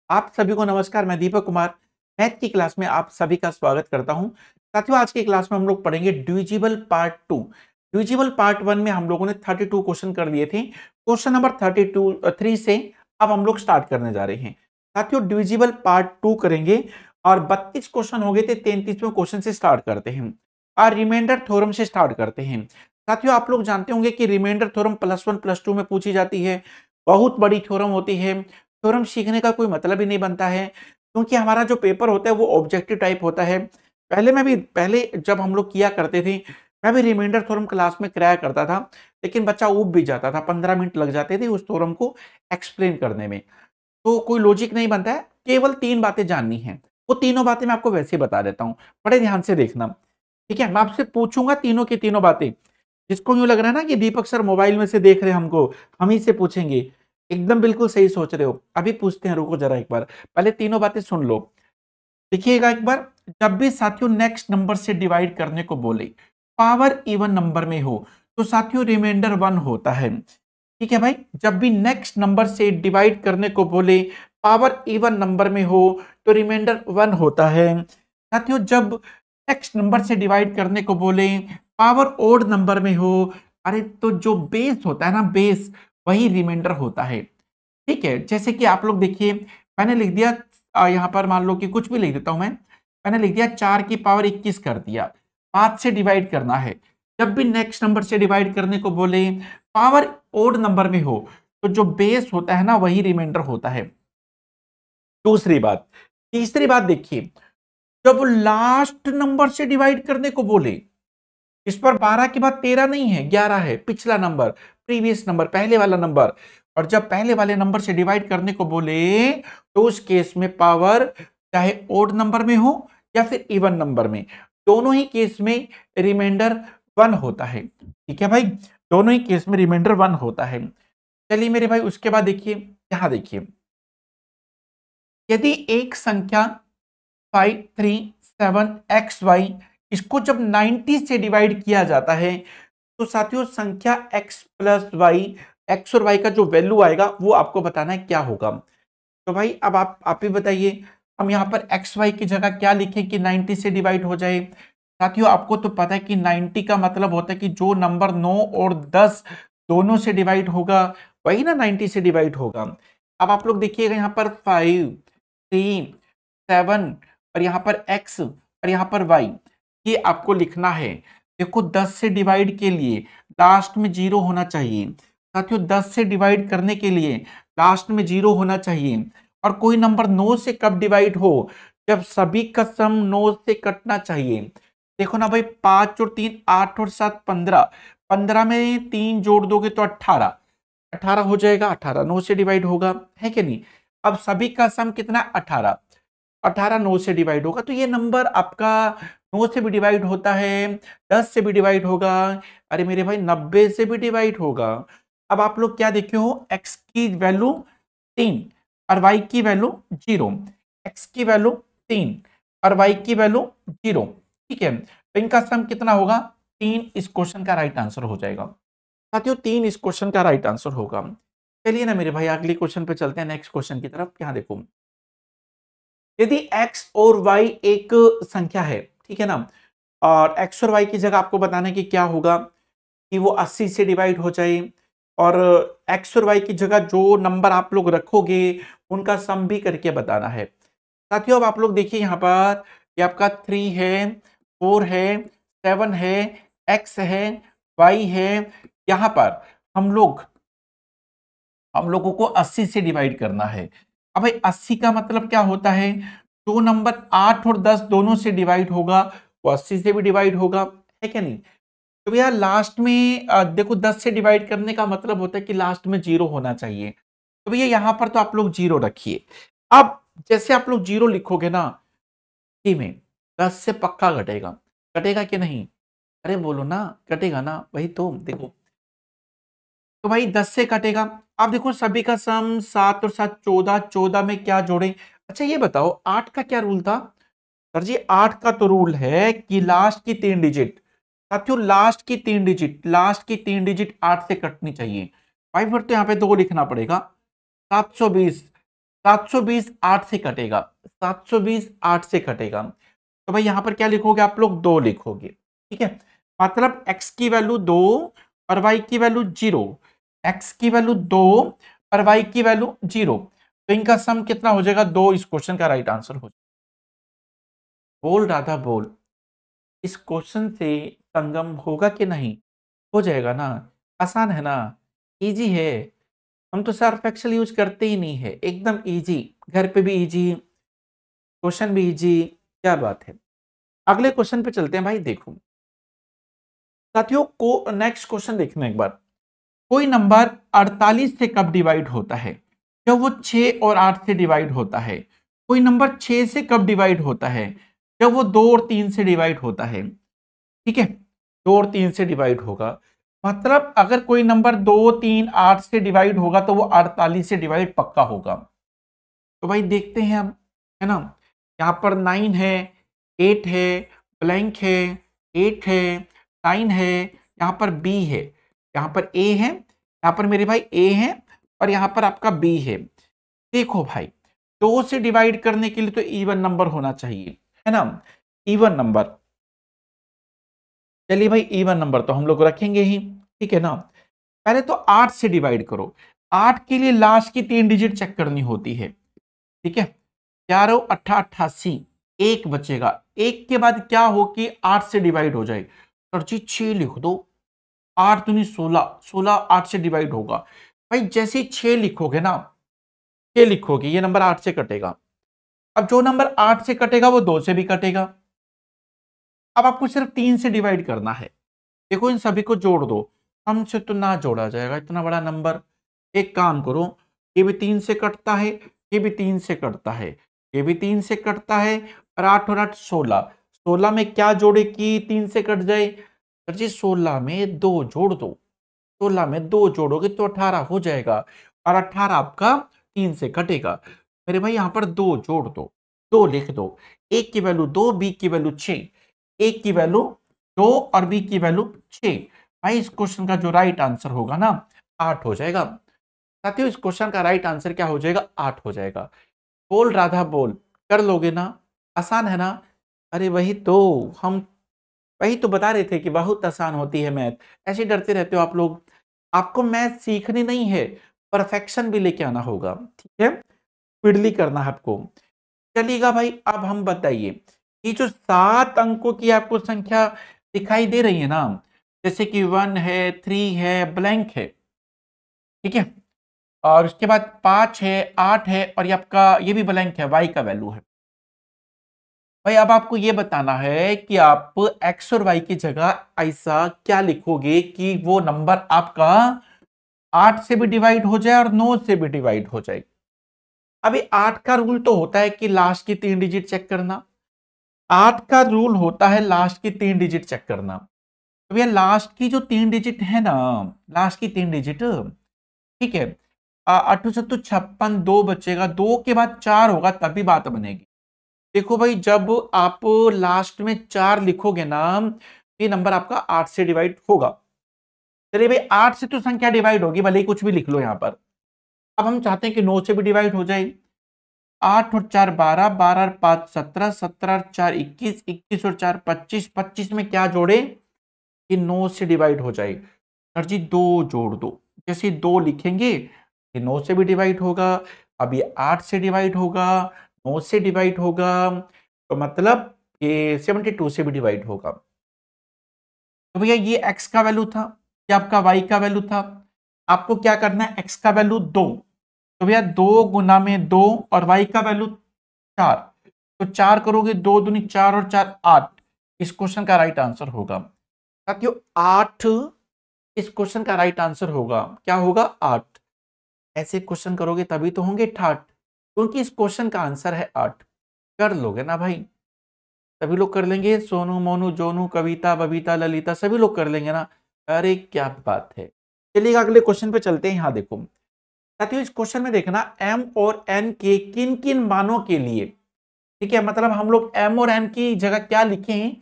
आप सभी को नमस्कार। मैं दीपक कुमार मैथ की क्लास में आप सभी का स्वागत करता हूं। साथियों, आज की क्लास में हम लोग पढ़ेंगे डिविजिबल पार्ट 2। डिविजिबल पार्ट 1 में हम लोगों ने 32 क्वेश्चन कर लिए थे। क्वेश्चन नंबर 3 से अब हम लोग स्टार्ट करने जा रहे हैं। साथियों, डिविजिबल पार्ट 2 करेंगे और 32 क्वेश्चन हो गए थे। 33वें क्वेश्चन से स्टार्ट करते हैं और रिमाइंडर थ्योरम से स्टार्ट करते हैं। साथियों, आप लोग जानते होंगे कि रिमाइंडर थ्योरम +1 +2 में पूछी जाती है। बहुत बड़ी थ्योरम होती है। थ्योरम सीखने का कोई मतलब ही नहीं बनता है, क्योंकि हमारा जो पेपर होता है वो ऑब्जेक्टिव टाइप होता है। पहले जब हम लोग किया करते थे, मैं भी रिमाइंडर थ्योरम क्लास में कराया करता था, लेकिन बच्चा ऊब भी जाता था। 15 मिनट लग जाते थे उस थ्योरम को एक्सप्लेन करने में। तो कोई लॉजिक नहीं बनता है। केवल 3 बातें जाननी है। वो तीनों बातें मैं आपको वैसे ही बता देता हूँ। बड़े ध्यान से देखना। ठीक है, मैं आपसे पूछूंगा तीनों की तीनों बातें। जिसको यूं लग रहा है ना कि दीपक सर मोबाइल में से देख रहे हैं हमको, हम ही से पूछेंगे, एकदम बिल्कुल सही सोच रहे हो। अभी पूछते हैं, रुको जरा एक बार, पहले तीनों बातें सुन लो। देखिएगा एक बार। जब भी साथियों नेक्स्ट नंबर से डिवाइड करने को बोले, पावर इवन नंबर में हो, तो साथियों रिमाइंडर 1 होता है। ठीक है भाई, जब भी नेक्स्ट नंबर से डिवाइड करने को बोले, पावर इवन नंबर में हो, तो रिमाइंडर 1 होता है। साथियों, जब नेक्स्ट नंबर से डिवाइड करने को बोले, पावर ओड नंबर में हो, अरे तो जो बेस होता है ना, बेस, वही रिमाइंडर होता है। ठीक है, जैसे कि आप लोग देखिए, मैंने लिख दिया यहाँ पर, मान लो कि कुछ भी लिख देता हूं मैंने लिख दिया 4 की पावर 21 कर दिया। 5 से डिवाइड करना है। जब भी नेक्स्ट नंबर से डिवाइड करने को बोले, पावर ओड नंबर में हो, तो जो बेस होता है ना, वही रिमाइंडर होता है। दूसरी बात। तीसरी बात देखिए, जब लास्ट नंबर से डिवाइड करने को बोले, इस पर 12 के बाद 13 नहीं है, 11 है, पिछला नंबर, प्रीवियस नंबर, पहले वाला नंबर। और जब पहले वाले नंबर से डिवाइड करने को बोले, तो उस केस में पावर चाहे ओड नंबर में हो या फिर इवन नंबर में, दोनों ही केस में रिमाइंडर 1 होता है। ठीक है भाई, दोनों ही केस में रिमाइंडर 1 होता है। चलिए मेरे भाई, उसके बाद देखिए, यहां देखिए, यदि एक संख्या 537xy, इसको जब 90 से डिवाइड किया जाता है, तो साथियों संख्या x प्लस वाई, एक्स और y का जो वैल्यू आएगा वो आपको बताना है क्या होगा। तो भाई अब आप ही बताइए, हम यहाँ पर एक्स वाई की जगह क्या लिखें कि 90 से डिवाइड हो जाए। साथियों, आपको तो पता है कि 90 का मतलब होता है कि जो नंबर 9 और 10 दोनों से डिवाइड होगा, वही ना 90 से डिवाइड होगा। अब आप लोग देखिएगा, यहाँ पर 5, 3, 7 और यहाँ पर x और यहाँ पर y, ये आपको लिखना है। देखो, 10 से डिवाइड के लिए लास्ट में 0 होना चाहिए। साथियों, 10 से डिवाइड करने के लिए लास्ट में 0 होना चाहिए। और कोई नंबर 9 से कब डिवाइड हो, जब सभी का सम 9 से कटना चाहिए। देखो ना भाई, 5 और 3 8 और 7 15, 15 में 3 जोड़ दोगे तो 18, 18 हो जाएगा। 18 9 से डिवाइड होगा, है कि नहीं। अब सभी का सम कितना, 18, 18 9 से डिवाइड होगा, तो ये नंबर आपका 9 से भी डिवाइड होता है, 10 से भी डिवाइड होगा, अरे मेरे भाई 90 से भी डिवाइड होगा। अब आप लोग क्या देखे हो, x की वैल्यू 3 और y की वैल्यू 0, x की वैल्यू 3 और y की वैल्यू 0। ठीक है, तो इनका सम कितना होगा, 3 इस क्वेश्चन का राइट आंसर हो जाएगा। साथियों, 3 इस क्वेश्चन का राइट आंसर होगा। चलिए ना मेरे भाई, अगले क्वेश्चन पे चलते हैं, नेक्स्ट क्वेश्चन की तरफ। यहाँ देखो, यदि x और y एक संख्या है, ठीक है ना, और x और y की जगह आपको बताना है कि क्या होगा, कि वो 80 से डिवाइड हो जाए, और x और y की जगह जो नंबर आप लोग रखोगे उनका सम भी करके बताना है। साथियों, अब आप लोग देखिए, यहाँ पर ये आपका 3 है, 4 है, 7 है, x है, y है। यहाँ पर हम लोगों को 80 से डिवाइड करना है। अब भाई 80 का मतलब क्या होता है, जो नंबर 8 और 10 दोनों से डिवाइड होगा, वो 80 से भी डिवाइड होगा, है क्या नहीं। तो भैया लास्ट में देखो, 10 से डिवाइड करने का मतलब होता है कि लास्ट में 0 होना चाहिए। तो भैया यहाँ पर तो आप लोग 0 रखिए। अब जैसे आप लोग 0 लिखोगे ना, टी में 10 से पक्का घटेगा। कटेगा कि नहीं, अरे बोलो ना, कटेगा ना, वही तो देखो। तो भाई 10 से कटेगा। आप देखो, सभी का सम 7 और 7 14, 14 में क्या जोड़े। अच्छा ये बताओ, 8 का क्या रूल था। सर जी, 8 का तो रूल है कि लास्ट की 3 डिजिट, साथियों लास्ट की तीन डिजिट 8 से कटनी चाहिए। भाई फिर तो यहाँ पे 2 लिखना पड़ेगा, 720। 720 8 से कटेगा, 720 8 से कटेगा, तो भाई यहां पर क्या लिखोगे आप लोग, 2 लिखोगे। ठीक है, मतलब x की वैल्यू 2 और y की वैल्यू 0, x की वैल्यू 2 और y की वैल्यू 0, तो इनका सम कितना हो जाएगा, 2। इस क्वेश्चन का राइट आंसर हो जाएगा। बोल राधा बोल, इस क्वेश्चन से संगम होगा कि नहीं, हो जाएगा ना, आसान है ना, इजी है। हम तो सर्फ एक्सेल यूज करते ही नहीं है, एकदम इजी, घर पे भी इजी, क्वेश्चन भी इजी, क्या बात है। अगले क्वेश्चन पे चलते हैं भाई। देखो साथियों को नेक्स्ट क्वेश्चन देखना एक बार। कोई नंबर 48 से कब डिवाइड होता है, जब वो 6 और 8 से डिवाइड होता है। कोई नंबर 6 से कब डिवाइड होता है, जब वो 2 और 3 से डिवाइड होता है। ठीक है, 2 और 3 से डिवाइड होगा, मतलब अगर कोई नंबर 2 3 8 से डिवाइड होगा तो वो 48 से डिवाइड पक्का होगा। तो भाई देखते हैं हम, है ना। यहाँ पर 9 है, 8 है, ब्लैंक है, 8 है, 9 है, यहाँ पर बी है, यहाँ पर ए है, यहाँ पर मेरे भाई ए है, और यहाँ पर आपका बी है। देखो भाई 2 से डिवाइड करने के लिए तो इवन नंबर होना चाहिए, है ना, इवन नंबर। चलिए भाई इवन नंबर तो हम लोग रखेंगे ही, ठीक है ना। पहले तो 8 से डिवाइड करो, 8 के लिए लास्ट की 3 डिजिट चेक करनी होती है। ठीक है, 11 8 88, एक बचेगा, एक के बाद क्या हो कि 8 से डिवाइड हो जाए, सर जी 6 लिख दो, 8 दूनी 16, 16 8 से डिवाइड होगा। भाई जैसे ही 6 लिखोगे ना, 6 लिखोगे ये नंबर 8 से कटेगा। अब जो नंबर 8 से कटेगा वो 2 से भी कटेगा। अब आपको सिर्फ 3 से डिवाइड करना है। देखो इन सभी को जोड़ दो, हमसे तो ना जोड़ा जाएगा इतना बड़ा नंबर। एक काम करो, ये भी 3 से कटता है, ये भी 3 से कटता है, ये भी 3 से कटता है, और 8 और 8 16, 16 में क्या जोड़े कि 3 से कट जाए, सर जी 16 में 2 जोड़ दो, 16 में 2 जोड़ोगे तो 18 हो जाएगा, और 18 आपका 3 से कटेगा। मेरे भाई यहाँ पर 2 जोड़ दो, 2 लिख दो, एक की वैल्यू 2, बी की वैल्यू 6, एक की वैल्यू 2 और बी की वैल्यू 6। भाई इस क्वेश्चन का जो राइट आंसर होगा ना 8 हो जाएगा। साथियों इस क्वेश्चन का राइट आंसर क्या हो जाएगा, 8 हो जाएगा। बोल राधा बोल, कर लोगे ना, आसान है ना। अरे वही तो, हम वही तो बता रहे थे कि बहुत आसान होती है मैथ, ऐसे डरते रहते हो आप लोग। आपको मैथ सीखनी नहीं है, परफेक्शन भी लेके आना होगा, ठीक है, स्पीडली करना है आपको। चलिएगा भाई, अब हम बताइए, ये जो 7 अंकों की आपको संख्या दिखाई दे रही है ना, जैसे कि 1 है, 3 है, ब्लैंक है, ठीक है, और उसके बाद 5 है, 8 है, और ये आपका ये भी ब्लैंक है, y का वैल्यू है। भाई अब आपको ये बताना है कि आप x और y की जगह ऐसा क्या लिखोगे कि वो नंबर आपका 8 से भी डिवाइड हो जाए और 9 से भी डिवाइड हो जाए। अभी 8 का रूल तो होता है कि लास्ट की 3 डिजिट चेक करना, 8 का रूल होता है लास्ट की 3 डिजिट चेक करना। तो भैया लास्ट की जो 3 डिजिट है ना, लास्ट की 3 डिजिट, ठीक है, 8 7 56, 2 बचेगा, 2 के बाद 4 होगा तभी बात बनेगी। देखो भाई जब आप लास्ट में 4 लिखोगे ना, ये नंबर आपका 8 से डिवाइड होगा। चलिए भाई 8 से तो संख्या डिवाइड होगी, भले ही कुछ भी लिख लो यहां पर। अब हम चाहते हैं कि 9 से भी डिवाइड हो जाए। 8 और 4 12, 12 और 5 17, 17 और 4 21, 21 और 4 25, 25 में क्या जोड़े कि 9 से डिवाइड हो जाए। सर जी 2 जोड़ दो, जैसे 2 लिखेंगे ये 9 से भी डिवाइड होगा, अब ये 8 से डिवाइड होगा, 9 से डिवाइड होगा, तो मतलब ये 72 से भी डिवाइड होगा। तो भैया ये x का वैल्यू था, ये आपका y का वैल्यू था। आपको क्या करना है, x का वैल्यू 2, तो भैया 2 गुना में 2, और y का वैल्यू 4, तो 4 करोगे, 2 दूनी 4 और 4 8। इस क्वेश्चन का राइट आंसर होगा साथियों 8। इस क्वेश्चन का राइट आंसर होगा, क्या होगा, 8। ऐसे क्वेश्चन करोगे तभी तो होंगे ठाट, क्योंकि इस क्वेश्चन का आंसर है 8। कर लोगे ना भाई, सभी लोग कर लेंगे, सोनू मोनू जोनू कविता बबीता ललिता सभी लोग कर लेंगे ना। अरे क्या बात है। चलिए अगले क्वेश्चन पे चलते हैं। यहाँ देखो साथियों इस क्वेश्चन में देखना m और n के किन किन मानों के लिए, ठीक है, मतलब हम लोग m और n की जगह क्या लिखे हैं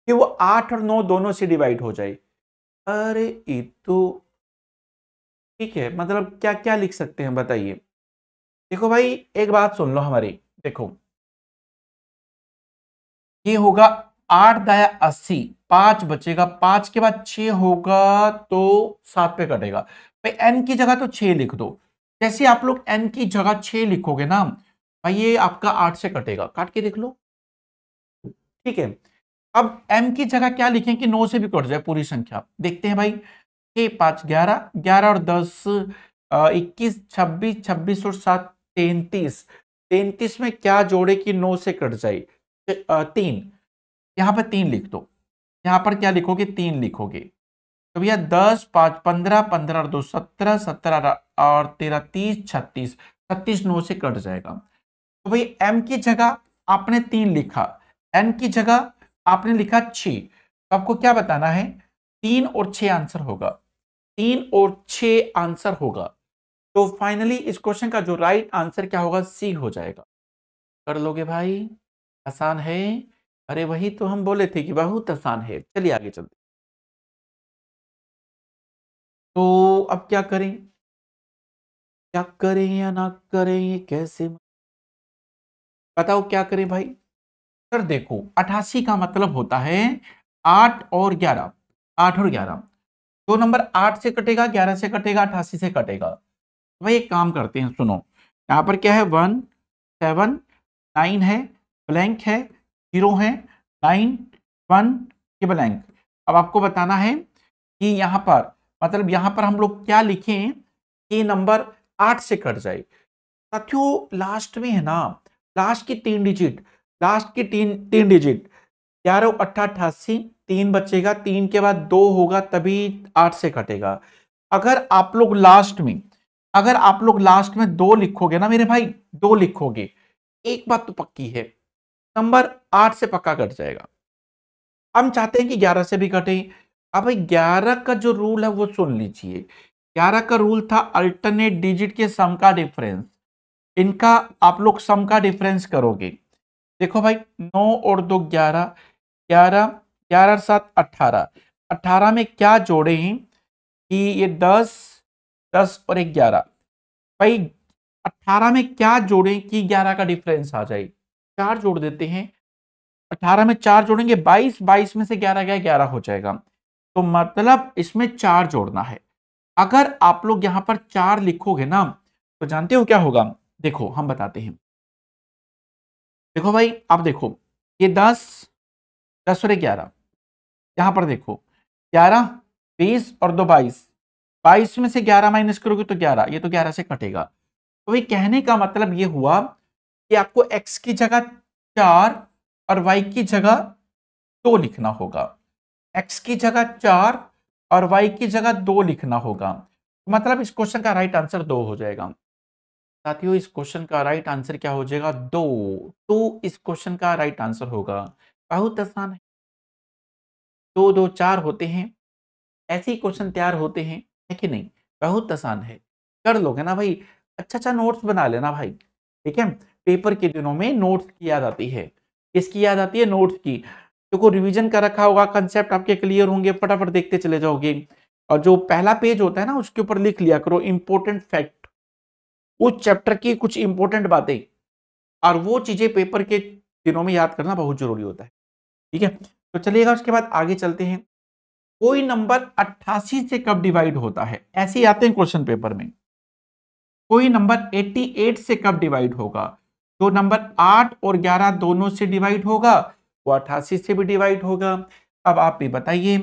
कि वो 8 और 9 दोनों से डिवाइड हो जाए। अरे ये तो ठीक है, मतलब क्या क्या लिख सकते हैं बताइए। देखो भाई एक बात सुन लो हमारी, देखो ये होगा 8×80, 5 बचेगा, 5 के बाद 6 होगा तो 7 पे कटेगा। भाई एन की जगह तो 6 लिख दो। जैसे आप लोग एन की जगह 6 लिखोगे ना भाई, ये आपका 8 से कटेगा, काट के देख लो। ठीक है, अब एम की जगह क्या लिखें कि 9 से भी कट जाए पूरी संख्या, देखते हैं भाई। 6×5 11, 11 और 10 21, 26, 26 और 7 33। 33 में क्या जोड़े कि 9 से कट जाए? 3। यहां पर 3 लिख दो। यहां पर क्या लिखोगे? 3 लिखोगे। तो भैया 10, 5 15, 15 और 2 17, 17 और 13 30, 36। 36 9 से कट जाएगा। तो भाई एम की जगह आपने 3 लिखा, एन की जगह आपने लिखा 6। तो आपको क्या बताना है? 3 और 6 आंसर होगा। 3 और 6 आंसर होगा। तो फाइनली इस क्वेश्चन का जो राइट आंसर क्या होगा? सी हो जाएगा। कर लोगे भाई? आसान है। अरे वही तो हम बोले थे कि बहुत आसान है। चलिए आगे चलते। तो अब क्या करें? क्या करें या ना करें, ये कैसे बताओ? क्या करें भाई? सर देखो 88 का मतलब होता है 8 और 11। 8 और 11, दो नंबर 8 से कटेगा, 11 से कटेगा, 88 से कटेगा। तो भाई एक काम करते हैं, सुनो। यहां पर क्या है? 1 7 9 है, ब्लैंक है, 0 है, 9 1 के ब्लैंक। अब आपको बताना है कि यहां पर मतलब यहां पर हम लोग क्या लिखें कि नंबर 8 से कट जाए। साथियों लास्ट में है ना, लास्ट की 3 डिजिट, लास्ट की तीन तीन डिजिट 11 8 88, 3 बचेगा, 3 के बाद 2 होगा तभी 8 से कटेगा। अगर आप लोग लास्ट में अगर आप लोग लास्ट में 2 लिखोगे ना मेरे भाई, 2 लिखोगे, एक बात तो पक्की है, नंबर 8 से पक्का कट जाएगा। हम चाहते हैं कि 11 से भी कटे। अब भाई 11 का जो रूल है वो सुन लीजिए। 11 का रूल था अल्टरनेट डिजिट के सम का डिफरेंस। इनका आप लोग सम का डिफरेंस करोगे। देखो भाई 9 और 2 11, 11 11 और 7 18। 18 में क्या जोड़े हैं कि ये 10, 10 और 1 11। भाई 18 में क्या जोड़ें कि 11 का डिफरेंस आ जाए? 4 जोड़ देते हैं। 18 में 4 जोड़ेंगे 22, 22 में से 11 गया 11 हो जाएगा। तो मतलब इसमें 4 जोड़ना है। अगर आप लोग यहां पर 4 लिखोगे ना तो जानते हो क्या होगा? देखो हम बताते हैं। देखो भाई आप देखो, ये 10, 10 और 11, यहां पर देखो 11, 20 और 2 22। 22 में से 11 माइनस करोगे तो 11, ये तो 11 से कटेगा। तो ये कहने का मतलब ये हुआ कि आपको x की जगह 4 और y की जगह 2 लिखना होगा। x की जगह 4 और y की जगह 2 लिखना होगा। मतलब इस क्वेश्चन का राइट आंसर 2 हो जाएगा। साथियों इस क्वेश्चन का राइट आंसर क्या हो जाएगा? 2। तो इस क्वेश्चन का राइट आंसर होगा। बहुत आसान है। 2 2 4 होते हैं, ऐसे ही क्वेश्चन तैयार होते हैं, है कि नहीं? बहुत आसान है। कर लोगे ना भाई? अच्छा अच्छा नोट्स बना लेना भाई। ठीक है, पेपर के दिनों में नोट्स की याद आती है। किसकी याद आती है? नोट्स की। देखो रिवीजन का रखा होगा, कंसेप्ट आपके क्लियर होंगे, फटाफट देखते चले जाओगे। और जो पहला पेज होता है ना उसके ऊपर लिख लिया करो इंपॉर्टेंट फैक्ट, उस चैप्टर की कुछ इंपॉर्टेंट बातें। और वो चीजें पेपर के दिनों में याद करना बहुत जरूरी होता है। ठीक है, तो चलिएगा उसके बाद आगे चलते हैं। कोई नंबर 88 से कब डिवाइड होता है? ऐसे ही आते हैं क्वेश्चन पेपर में। कोई नंबर 88 से कब डिवाइड होगा? जो नंबर 8 और 11 दोनों से डिवाइड होगा वो 88 से भी डिवाइड होगा। अब आप भी बताइए।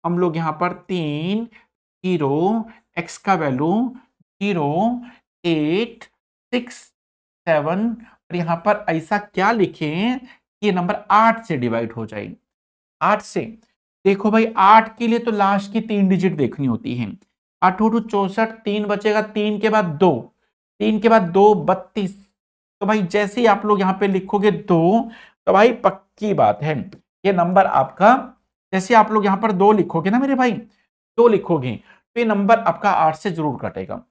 हम लोग यहां पर 3 0 x का वैल्यू 0 8 6 7 और यहां पर ऐसा क्या लिखें कि ये नंबर 8 से डिवाइड हो जाए? 8 से। देखो भाई 8 के लिए तो लास्ट की 3 डिजिट देखनी होती है। 8 टू 64, 3 बचेगा, 3 के बाद 2, 3 के बाद 2 32। तो भाई जैसे ही आप लोग यहां पे लिखोगे 2, तो भाई पक्की बात है ये नंबर आपका, जैसे आप लोग यहां पर 2 लिखोगे ना मेरे भाई, 2 लिखोगे तो ये नंबर आपका 8 से जरूर कटेगा।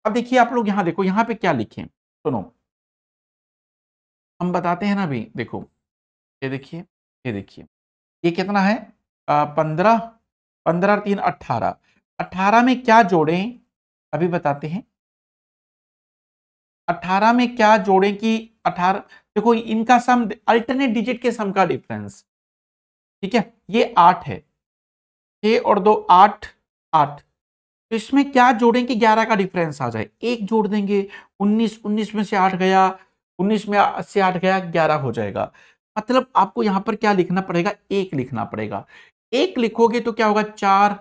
अब देखिए आप लोग यहां देखो, यहां पे क्या लिखें, सुनो हम बताते हैं ना अभी। देखो ये देखिए, ये देखिए, ये कितना है? 15, 15 और 3 18। 18 में क्या जोड़ें अभी बताते हैं। 18 में क्या जोड़ें कि 18, देखो इनका सम अल्टरनेट डिजिट के सम का डिफरेंस, ठीक है, ये 8 है, 6 और 2 8, 8, तो इसमें क्या जोड़ें कि 11 का डिफरेंस आ जाए, एक जोड़ देंगे, 19, 19 में से 8 गया, 19 में से 8 गया, 11 हो जाएगा। मतलब आपको यहां पर क्या लिखना पड़ेगा, एक लिखना पड़ेगा। एक लिखोगे तो क्या होगा, 4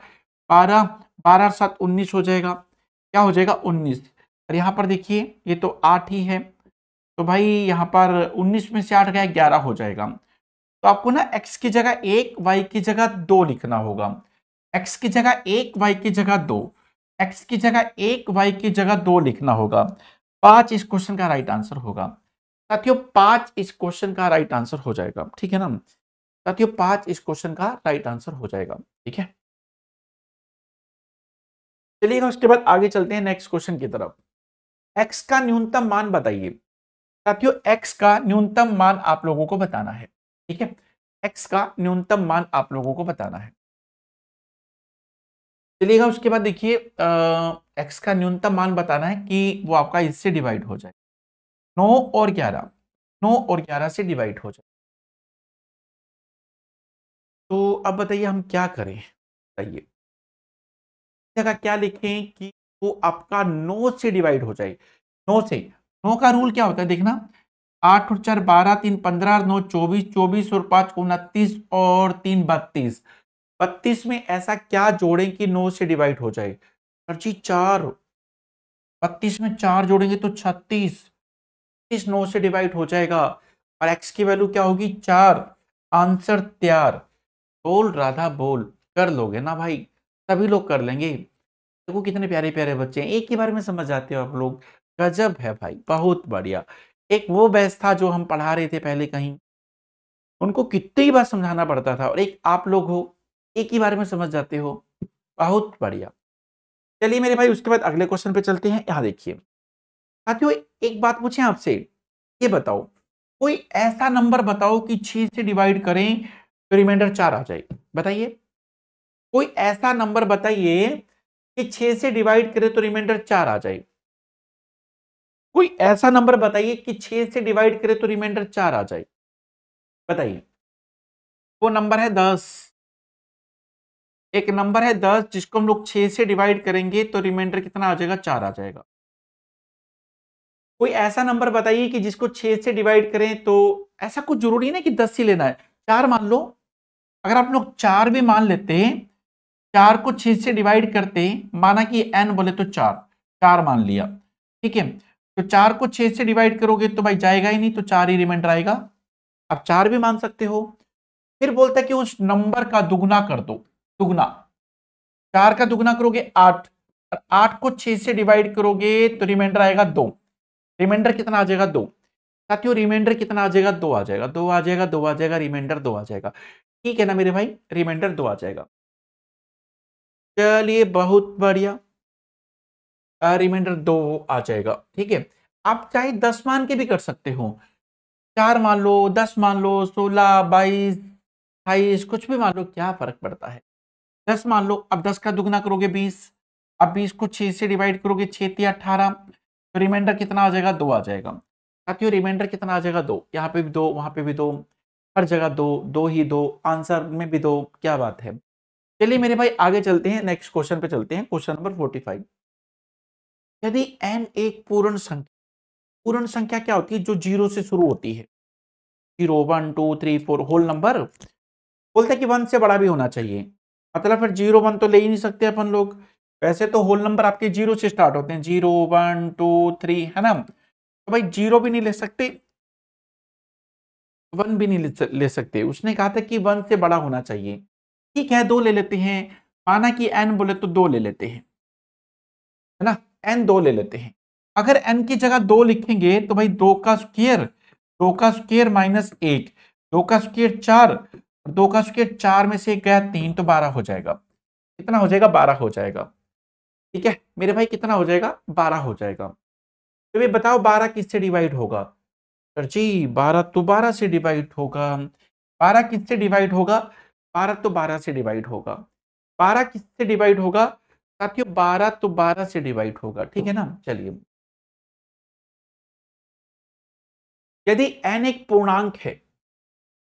12, 12 7 19 हो जाएगा, क्या हो जाएगा 19। और यहां पर देखिए ये तो 8 ही है, तो भाई यहां पर 19 में से 8 गया, 11 हो जाएगा। तो आपको ना x की जगह 1, y की जगह 2 लिखना होगा। x की जगह 1, y की जगह 2, x की जगह 1, y की जगह 2 लिखना होगा। 5 इस क्वेश्चन का राइट आंसर होगा साथियों, 5 इस क्वेश्चन का राइट आंसर हो जाएगा, ठीक है ना साथियों, 5 इस क्वेश्चन का राइट आंसर हो जाएगा, ठीक है। चलिएगा उसके बाद आगे चलते हैं नेक्स्ट क्वेश्चन की तरफ। x का न्यूनतम मान बताइए साथियों, x का न्यूनतम मान आप लोगों को बताना है, ठीक है, x का न्यूनतम मान आप लोगों को बताना है। चलिएगा उसके बाद देखिए x का न्यूनतम मान बताना है कि वो आपका इससे डिवाइड हो जाए, 9 और 11, 9 और 11 से डिवाइड हो जाए। तो अब बताइए हम क्या करें, बताइए जगह क्या लिखें कि वो आपका 9 से डिवाइड हो जाए, 9 से। 9 का रूल क्या होता है देखना, 8 और 4 12, 3 15, 9 24, 24 और 5 29 और 3 32, 32 में ऐसा क्या जोड़ें कि 9 से डिवाइड हो जाए, सर जी 4, 32 में 4 जोड़ेंगे तो 36, 36 9 से डिवाइड हो जाएगा और x की वैल्यू क्या होगी 4, आंसर तैयार। बोल राधा बोल, कर लोगे ना भाई, सभी लोग कर लेंगे। देखो कितने प्यारे प्यारे बच्चे हैं, एक ही बार में समझ जाते हो आप लोग, गजब है भाई, बहुत बढ़िया। एक वो बैच था जो हम पढ़ा रहे थे पहले कहीं, उनको कितनी बार समझाना पड़ता था, और एक आप लोग हो, एक ही बार में समझ जाते हो, बहुत बढ़िया। चलिए मेरे भाई उसके बाद अगले क्वेश्चन पे चलते हैं। यहाँ देखिए साथियों, एक बात पूछें आपसे, ये बताओ कोई ऐसा नंबर बताओ कि 6 से डिवाइड करें तो रिमाइंडर 4 आ जाए, बताइए कोई ऐसा नंबर बताइए कि 6 से डिवाइड करें तो रिमाइंडर 4 आ जाए। कोई ऐसा नंबर बताइए कि 6 से डिवाइड करें तो रिमाइंडर 4 आ जाए, बताइए। वो नंबर है 10, एक नंबर है 10 जिसको हम लोग 6 से डिवाइड करेंगे तो रिमाइंडर कितना आ जाएगा, 4 आ जाएगा। कोई ऐसा नंबर बताइए कि जिसको 6 से डिवाइड करें तो, ऐसा कुछ जरूरी नहीं कि 10 ही लेना है, 4 मान लो। अगर आप लोग 4 भी मान लेते, 4 को 6 से डिवाइड करते, माना कि n बोले तो 4, 4 मान लिया, ठीक है, तो 4 को 6 से डिवाइड करोगे तो भाई जाएगा ही नहीं, तो 4 ही रिमाइंडर आएगा। आप 4 भी मान सकते हो। फिर बोलता है कि उस नंबर का दुगना कर दो, दुगना, 4 का दुगना करोगे 8, और 8 को 6 से डिवाइड करोगे तो रिमाइंडर आएगा 2, रिमाइंडर कितना आ जाएगा 2, साथियों रिमाइंडर कितना आ जाएगा, 2 आ जाएगा, 2 आ जाएगा, 2 आ जाएगा, रिमाइंडर 2 आ जाएगा, ठीक है ना मेरे भाई, रिमाइंडर 2 आ जाएगा। चलिए बहुत बढ़िया, रिमाइंडर 2 आ जाएगा, ठीक है। आप चाहे 10 मान के भी कर सकते हो, 4 मान लो, 10 मान लो, 16 22 28 कुछ भी मान लो, क्या फर्क पड़ता है। 10 मान लो, अब 10 का दुगना करोगे 20, अब 20 को 6 से डिवाइड करोगे, 6 तिया 18, तो रिमाइंडर कितना आ जाएगा, 2 आ जाएगा। साथियों रिमाइंडर कितना आ जाएगा, 2, यहाँ पे भी 2, वहां पे भी 2, हर जगह 2, 2 ही 2, आंसर में भी 2, क्या बात है। चलिए मेरे भाई आगे चलते हैं, नेक्स्ट क्वेश्चन पे चलते हैं, क्वेश्चन नंबर 45। यदि n एक पूर्ण संख्या क्या होती है, जो 0 से शुरू होती है, 0 1 2 3 4 होल नंबर, बोलते हैं कि 1 से बड़ा भी होना चाहिए, मतलब फिर 0 1 तो ले ही नहीं सकते अपन लोग। वैसे तो होल नंबर आपके 0 से स्टार्ट होते हैं, 0 1 2 3, है ना, तो भाई 0 भी नहीं ले सकते, 1 भी नहीं ले सकते, उसने कहा था कि 1 से बड़ा होना चाहिए। ठीक है 2 ले लेते हैं, माना कि n बोले तो 2 ले लेते हैं, है ना, n 2 ले लेते हैं। अगर n की जगह 2 लिखेंगे तो भाई 2 का स्क्वायर, 2 का स्क्वायर माइनस 1, 2 का स्क्वायर 4, 2 का स्क्वायर 4 में से 1 गया 3, तो 12 हो जाएगा। कितना हो जाएगा, 12 हो जाएगा, ठीक है मेरे भाई, कितना हो जाएगा, 12 हो जाएगा। तो ये बताओ 12 किससे डिवाइड होगा, सर जी 12 तो 12 से डिवाइड होगा, 12 किससे डिवाइड होगा, 12 तो 12 से डिवाइड होगा, 12 किससे डिवाइड होगा साथियों, 12 तो 12 से डिवाइड होगा, ठीक है ना। चलिए यदि n एक पूर्णांक है,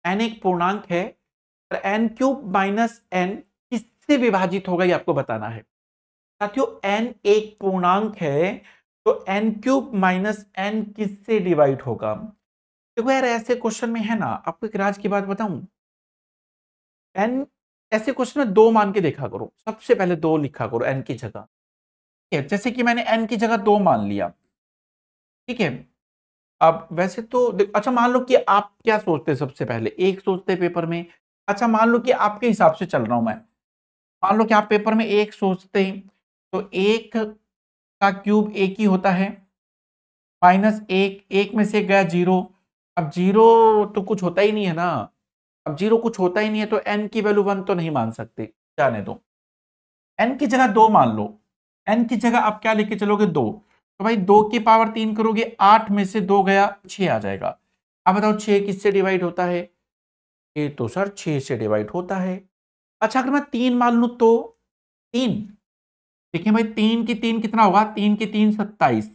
n एक पूर्णांक है और n क्यूब माइनस n किससे विभाजित होगा ये आपको बताना है। साथियों n एक पूर्णांक है तो n क्यूब माइनस n किससे डिवाइड होगा। देखो यार ऐसे क्वेश्चन में है ना, आपको एक राज की बात बताऊं, n ऐसे क्वेश्चन में 2 मान के देखा करो, सबसे पहले 2 लिखा करो n की जगह। ठीक है, जैसे कि मैंने n की जगह 2 मान लिया, ठीक है। अब वैसे तो अच्छा मान लो कि आप क्या सोचते हैं, सबसे पहले एक सोचते हैं पेपर में। अच्छा मान लो कि आपके हिसाब से चल रहा हूं मैं, मान लो कि आप पेपर में एक सोचते हैं तो एक का क्यूब एक ही होता है, माइनस एक, एक में से गया जीरो। अब जीरो तो कुछ होता ही नहीं है ना, अब जीरो कुछ होता ही नहीं है तो एन की वैल्यू 1 तो नहीं मान सकते, जाने दो। एन की जगह 2 मान लो, एन की जगह आप क्या लेके चलोगे 2, तो भाई 2 की पावर 3 करोगे, 8 में से 2 गया 6 आ जाएगा। अब बताओ 6 किससे डिवाइड होता है, ये तो सर 6 से डिवाइड होता है। अच्छा अगर मैं 3 मान लू तो 3, देखिए भाई 3 की 3 कितना होगा, 3 की 3 27,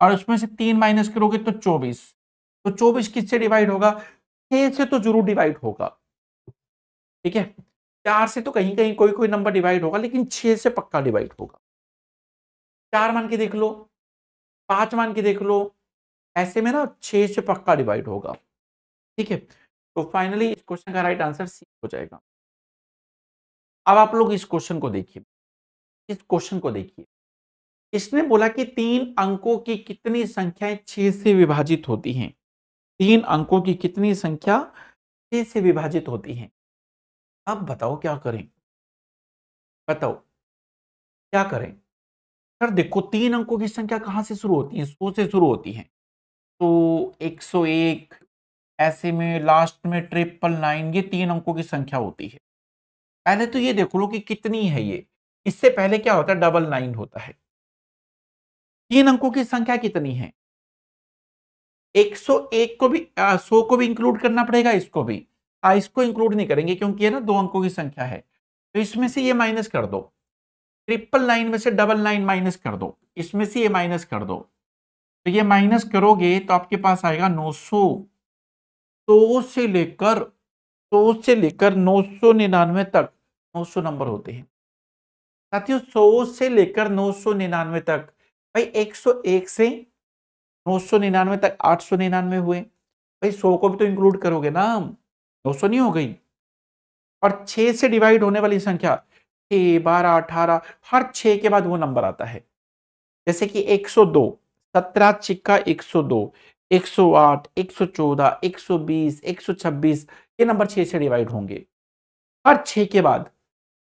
और उसमें से 3 माइनस करोगे तो 24, तो 24 किससे डिवाइड होगा, 6 से तो जरूर डिवाइड होगा। ठीक है, 4 से तो कहीं कहीं कोई कोई नंबर डिवाइड होगा, लेकिन 6 से पक्का डिवाइड होगा। 4 मान के देख लो, 5 मान के देख लो, ऐसे में ना 6 से पक्का डिवाइड होगा। ठीक है, तो फाइनली इस क्वेश्चन का राइट आंसर सी हो जाएगा। अब आप लोग इस क्वेश्चन को देखिए, इस क्वेश्चन को देखिए, इसने बोला कि 3 अंकों की कितनी संख्याएं 6 से विभाजित होती हैं। 3 अंकों की कितनी संख्या 6 से विभाजित होती हैं। अब बताओ क्या करें, बताओ क्या करें। सर देखो 3 अंकों की संख्या कहां से शुरू होती है, 100 से शुरू होती है, तो 101, ऐसे में लास्ट में 999, ये 3 अंकों की संख्या होती है। पहले तो ये देख लो कि कितनी है ये, इससे पहले क्या होता है, 999 होता है। 3 अंकों की संख्या कितनी है, 101 को भी 100 को भी इंक्लूड करना पड़ेगा, इसको भी। इसको इंक्लूड नहीं करेंगे क्योंकि ये ना 2 अंकों की संख्या है, तो इसमें से ये माइनस कर दो। 999 में से 99 माइनस कर दो, इसमें से ये माइनस कर दो, तो ये माइनस करोगे तो आपके पास आएगा 900। 100 से लेकर 999 तक 900 नंबर होते हैं साथियों, 100 से लेकर 999 तक। भाई 101 से 999 तक 899 हुए, भाई 100 को भी तो इंक्लूड करोगे ना, 900 नहीं हो गई। और 6 से डिवाइड होने वाली संख्या 6, 12, 18, हर 6 के बाद वो नंबर आता है, जैसे कि 102, 17 छिक्का 102, 108, 114, 120, 126, ये नंबर 6 से डिवाइड होंगे हर 6 के बाद।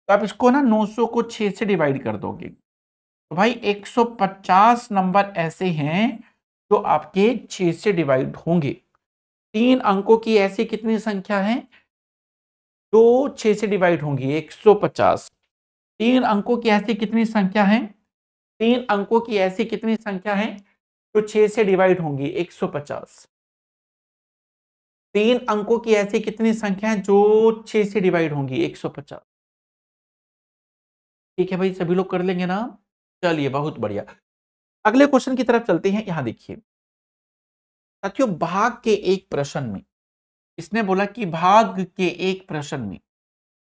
तो आप इसको ना 900 को 6 से डिवाइड कर दोगे, तो भाई 150 नंबर ऐसे हैं जो आपके 6 से डिवाइड होंगे। 3 अंकों की ऐसी कितनी संख्या है जो 6 से डिवाइड होंगी, 150। 3 अंकों की ऐसी कितनी संख्या है, 3 अंकों की ऐसी कितनी संख्या है जो 6 से डिवाइड होंगी, 150। 3 अंकों की ऐसी कितनी संख्या है जो 6 से डिवाइड होंगी, 150। ठीक है भाई, सभी लोग कर लेंगे ना, चलिए बहुत बढ़िया। अगले क्वेश्चन की तरफ चलते हैं। यहां देखिए साथियों, भाग के एक प्रश्न में इसने बोला कि भाग के एक प्रश्न में,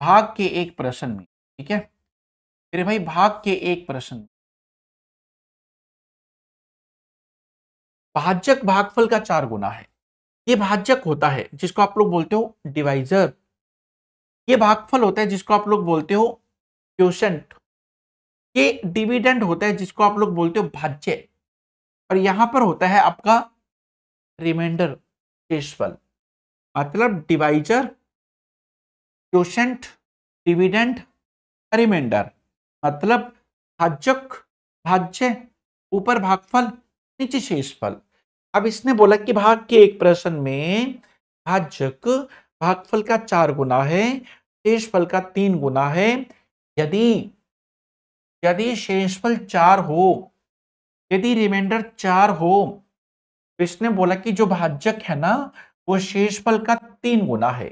भाग के एक प्रश्न में, ठीक है मेरे भाई, भाग के एक प्रश्न में भाजक भागफल का 4 गुना है। ये भाजक होता है जिसको आप लोग बोलते हो डिवाइजर, ये भागफल होता है जिसको आप लोग बोलते हो क्वोशंट, ये डिविडेंड होता है जिसको आप लोग बोलते हो भाज्य, और यहां पर होता है आपका रिमाइंडर, शेषफल। मतलब डिवाइजर, क्वोशंट, डिविडेंड, रिमाइंडर, मतलब भाजक, भाज्य, ऊपर भागफल, नीचे शेषफल। अब इसने बोला कि भाग के एक प्रश्न में भाजक भागफल का 4 गुना है, शेषफल का 3 गुना है। यदि यदि शेषफल 4 हो, यदि रिमाइंडर 4 हो, तो इसने बोला कि जो भाजक है ना वो शेषफल का 3 गुना है।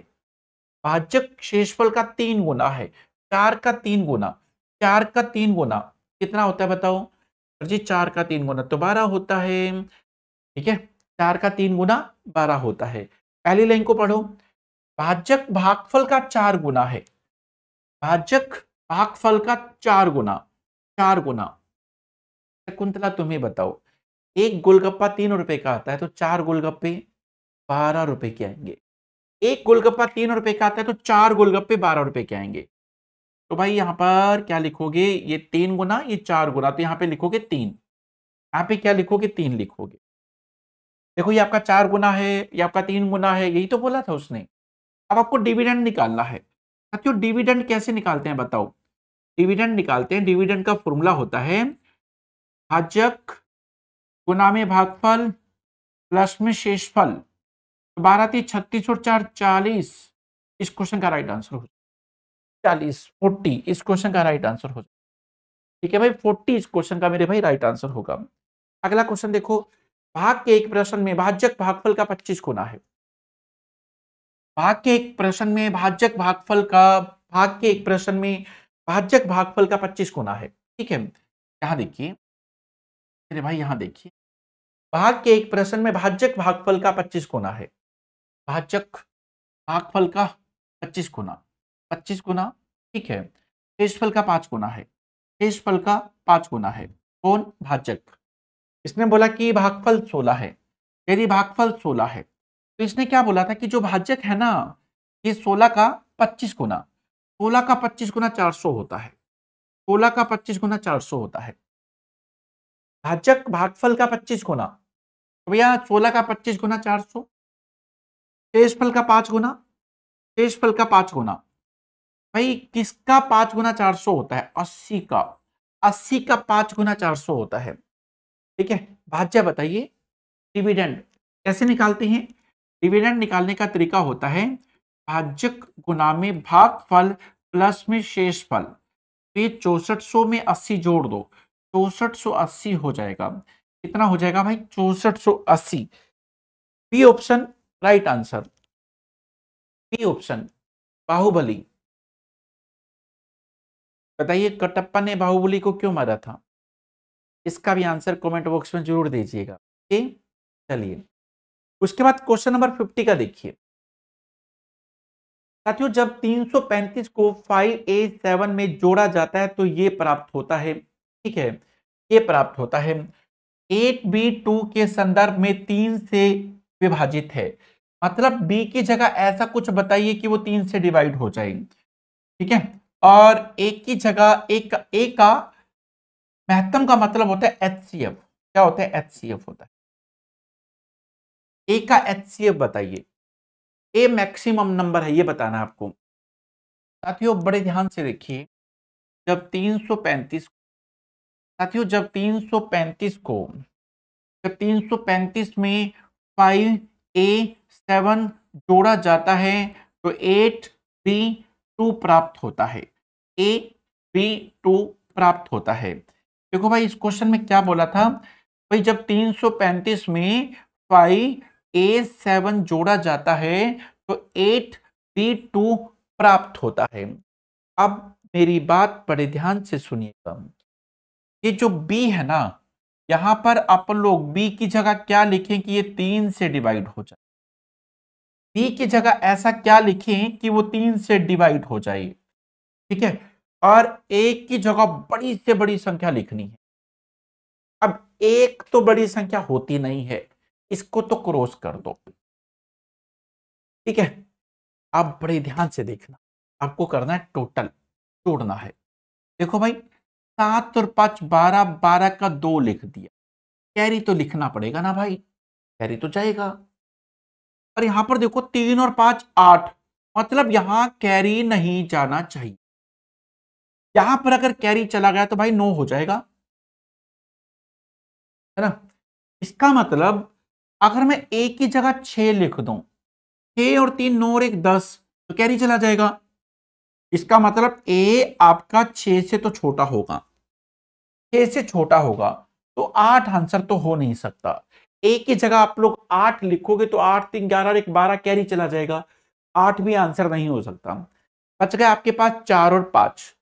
भाजक शेषफल का 3 गुना है, 4 का 3 गुना, 4 का 3 गुना कितना होता है बताओ। सर जी 4 का 3 गुना तो 12 होता है। ठीक है, 4 का 3 गुना 12 होता है। पहली लाइन को पढ़ो, भाजक भागफल का 4 गुना है। भाजक भागफल का 4 गुना, 4 गुना। शकुंतला तुम्हें बताओ, एक गोलगप्पा 3 रुपए का आता है तो 4 गोलगप्पे 12 रुपए के आएंगे। एक गोलगप्पा 3 रुपए का आता है तो 4 गोलगप्पे 12 रुपए के आएंगे। तो भाई यहां पर क्या लिखोगे, ये 3 गुना ये 4 गुना, तो यहां पे लिखोगे 3। यहां पे क्या लिखोगे, 3 लिखोगे। देखो ये आपका 4 गुना है, ये आपका 3 गुना है, यही तो बोला था उसने। अब आपको डिविडेंड निकालना है। साथियों डिविडेंड कैसे निकालते हैं बताओ। डिविडेंड निकालते हैं, डिविडेंड का फॉर्मूला होता है भाजक गुना में भागफल प्लस में शेषफल। 12 3 36 और 4 40। इस क्वेश्चन का राइट आंसर हो 40 40 इस क्वेश्चन का राइट आंसर हो। ठीक है भाई, 40 इस क्वेश्चन का मेरे भाई राइट आंसर होगा। अगला क्वेश्चन देखो, भाग के एक प्रश्न में भाजक भागफल का 25 गुना है। भाग के एक प्रश्न में भाजक भागफल का, भाग के एक प्रश्न में भाजक भागफल का 25 गुना है। ठीक है, यहां देखिए मेरे भाई, यहां देखिए, भाग के एक प्रश्न में भाजक भागफल का 25 गुना है। भाजक भागफल का 25 गुना, 25 गुना। ठीक है, शेषफल का 5 गुना है। शेषफल का 5 गुना है। कौन, भाजक। इसने बोला कि भागफल 16 है। यदि भागफल 16 है तो इसने क्या बोला था कि जो भाजक है ना, ये 16 का 25 गुना, 16 का 25 गुना 400 होता है। 16 का 25 गुना 400 होता है। भाजक भागफल का 25 गुना, तो भैया 16 का 25 गुना 400, शेषफल का 5 गुना, शेषफल का 5 गुना। भाई किसका 5 गुना 400 होता है, 80 का, 80 का 5 गुना 400 होता है। ठीक है, भाज्य बताइए। डिविडेंड कैसे निकालते हैं। डिविडेंड निकालने का तरीका होता है भाजक गुना में भागफल प्लस में शेषफल। तो ये 6400 में 80 जोड़ दो, 6480 हो जाएगा। कितना हो जाएगा भाई, 6480। B option right answer, B option Baahubali. बताइए कटप्पा ने बाहुबली को क्यों मारा था, इसका भी आंसर कमेंट बॉक्स में जरूर दीजिएगा। ठीक, चलिए उसके बाद क्वेश्चन नंबर 50 का देखिए। साथियों जब 335 को 5A7 में जोड़ा जाता है तो ये प्राप्त होता है। ठीक है, ये प्राप्त होता है। 8B2 के संदर्भ में 3 से विभाजित है। मतलब B की जगह ऐसा कुछ बताइए कि वो 3 से डिवाइड हो जाए। ठीक है, और A की जगह A का महत्तम का मतलब होता है HCF। क्या होता है, HCF होता है। A का HCF बताइए। A मैक्सिमम नंबर है, ये बताना है आपको। साथियों बड़े ध्यान से देखिए, जब 335, साथियों जब 335 को, जब 335 में 5A7 जोड़ा जाता है तो 8B2 प्राप्त होता है। 8B2 प्राप्त होता है। देखो भाई इस क्वेश्चन में क्या बोला था भाई, जब 335 में 5A7 जोड़ा जाता है तो 8B2 प्राप्त होता है। अब मेरी बात बड़े ध्यान से सुनिएगा, ये जो B है ना, यहां पर अपन लोग B की जगह क्या लिखें कि ये 3 से डिवाइड हो जाए। B की जगह ऐसा क्या लिखें कि वो 3 से डिवाइड हो जाए। ठीक है, और एक की जगह बड़ी से बड़ी संख्या लिखनी है। अब एक तो बड़ी संख्या होती नहीं है, इसको तो क्रॉस कर दो। ठीक है, आप बड़े ध्यान से देखना, आपको करना है टोटल, जोड़ना है। देखो भाई 7 और 5 12, 12 का 2 लिख दिया, कैरी तो लिखना पड़ेगा ना भाई, कैरी तो जाएगा। और यहां पर देखो 3 और 5 8, मतलब यहां कैरी नहीं जाना चाहिए। यहां पर अगर कैरी चला गया तो भाई 9 हो जाएगा, है ना। इसका मतलब अगर मैं a की जगह 6 लिख दूं, 6 और 3 9 और 1 10, तो कैरी चला जाएगा। इसका मतलब a आपका 6 से तो छोटा होगा, 6 से छोटा होगा, तो 8 आंसर तो हो नहीं सकता। a की जगह आप लोग 8 लिखोगे तो 8 3 11 और 1 12, कैरी चला जाएगा, 8 भी आंसर नहीं हो सकता। बच गया आपके पास 4 और 5।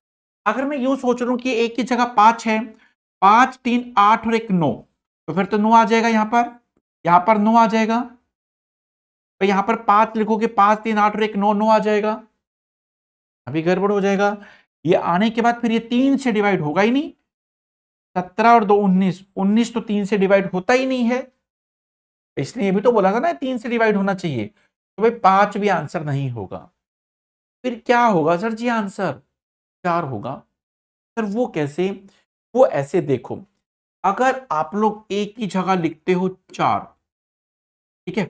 अगर मैं यूं सोच रहा हूं कि a की जगह 5 है, 5 3 8 और 1 9, तो फिर तो 9 आ जाएगा यहां पर। यहां पर 9 आ जाएगा, तो यहां पर 5 लिखोगे, 5 3 8 और 1 9, 9 आ जाएगा। अभी गड़बड़ हो जाएगा। ये आने के बाद फिर ये 3 से डिवाइड होगा ही नहीं। 17 और 2 19, 19 तो 3 से डिवाइड होता ही नहीं है, इसलिए ये भी तो बोला था ना 3 से डिवाइड होना चाहिए, तो भाई 5 भी आंसर नहीं होगा। फिर क्या होगा सर जी आंसर? 4 होगा। सर वो कैसे? वो ऐसे देखो, अगर आप लोग एक ही जगह लिखते हो 4, ठीक है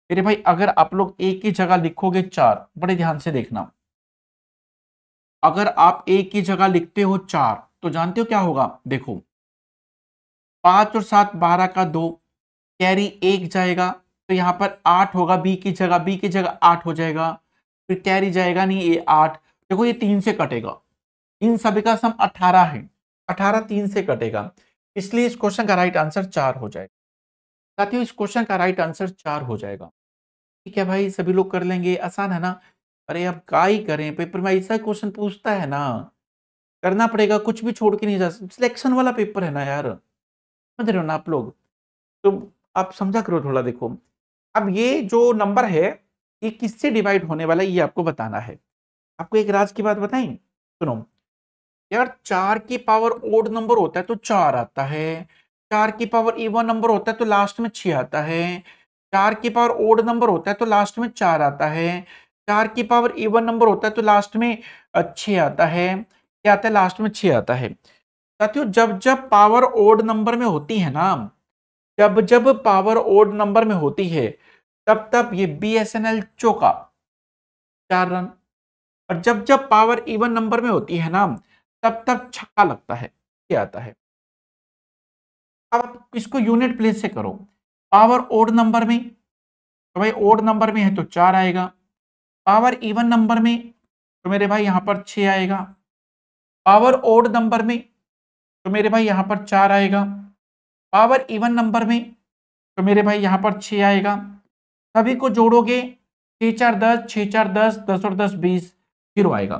मेरे भाई, अगर आप लोग एक ही जगह लिखोगे 4, बड़े ध्यान से देखना, अगर आप एक ही जगह लिखते हो 4 तो जानते हो क्या होगा? देखो 5 और 7 12 का 2, कैरी 1 जाएगा, तो यहां पर 8 होगा, बी की जगह 8 हो जाएगा, फिर कैरी जाएगा नहीं, ये 8। देखो ये 3 से कटेगा, इन सभी का सम 18 है, 18 3 से कटेगा, इसलिए इस क्वेश्चन का राइट आंसर 4 हो जाएगा। साथियों इस क्वेश्चन का राइट आंसर 4 हो जाएगा। ठीक है भाई, सभी लोग कर लेंगे, आसान है ना? अरे अब क्या ही करें, पेपर में ऐसा क्वेश्चन पूछता है ना, करना पड़ेगा, कुछ भी छोड़ के नहीं जा सकते, सिलेक्शन वाला पेपर है ना यार, समझ रहे हो ना आप लोग? तो आप समझा करो थोड़ा। देखो अब ये जो नंबर है ये किससे डिवाइड होने वाला है ये आपको बताना है। आपको एक राज की बात बताएं, सुनो यार, 4 की पावर ओड नंबर होता है तो 4 आता है, 4 की पावर इवन नंबर होता है तो लास्ट में 6 आता है, 4 की पावर ओड नंबर होता है तो लास्ट में 4 आता है, 4 की पावर इवन नंबर होता है तो लास्ट में 6 आता है, क्या आता है? लास्ट में 6 आता है। साथियों जब जब पावर ओड नंबर में होती है ना, जब जब पावर ओड नंबर में होती है, तब तब ये बीएसएनएल चौका 4 रन, और जब जब पावर इवन नंबर में होती है ना, तब तब छक्का लगता है, क्या आता है? अब आप इसको यूनिट प्लेस से करो, पावर ओड नंबर में, तो भाई ओड नंबर में है तो 4 आएगा, पावर इवन नंबर में तो मेरे भाई यहां पर 6 आएगा, पावर ओड नंबर में तो मेरे भाई यहां पर 4 आएगा, पावर इवन नंबर में तो मेरे भाई यहां पर 6 आएगा। सभी को जोड़ोगे 6 4 10, 6 4 10, 10 और 10 20, 0 आएगा।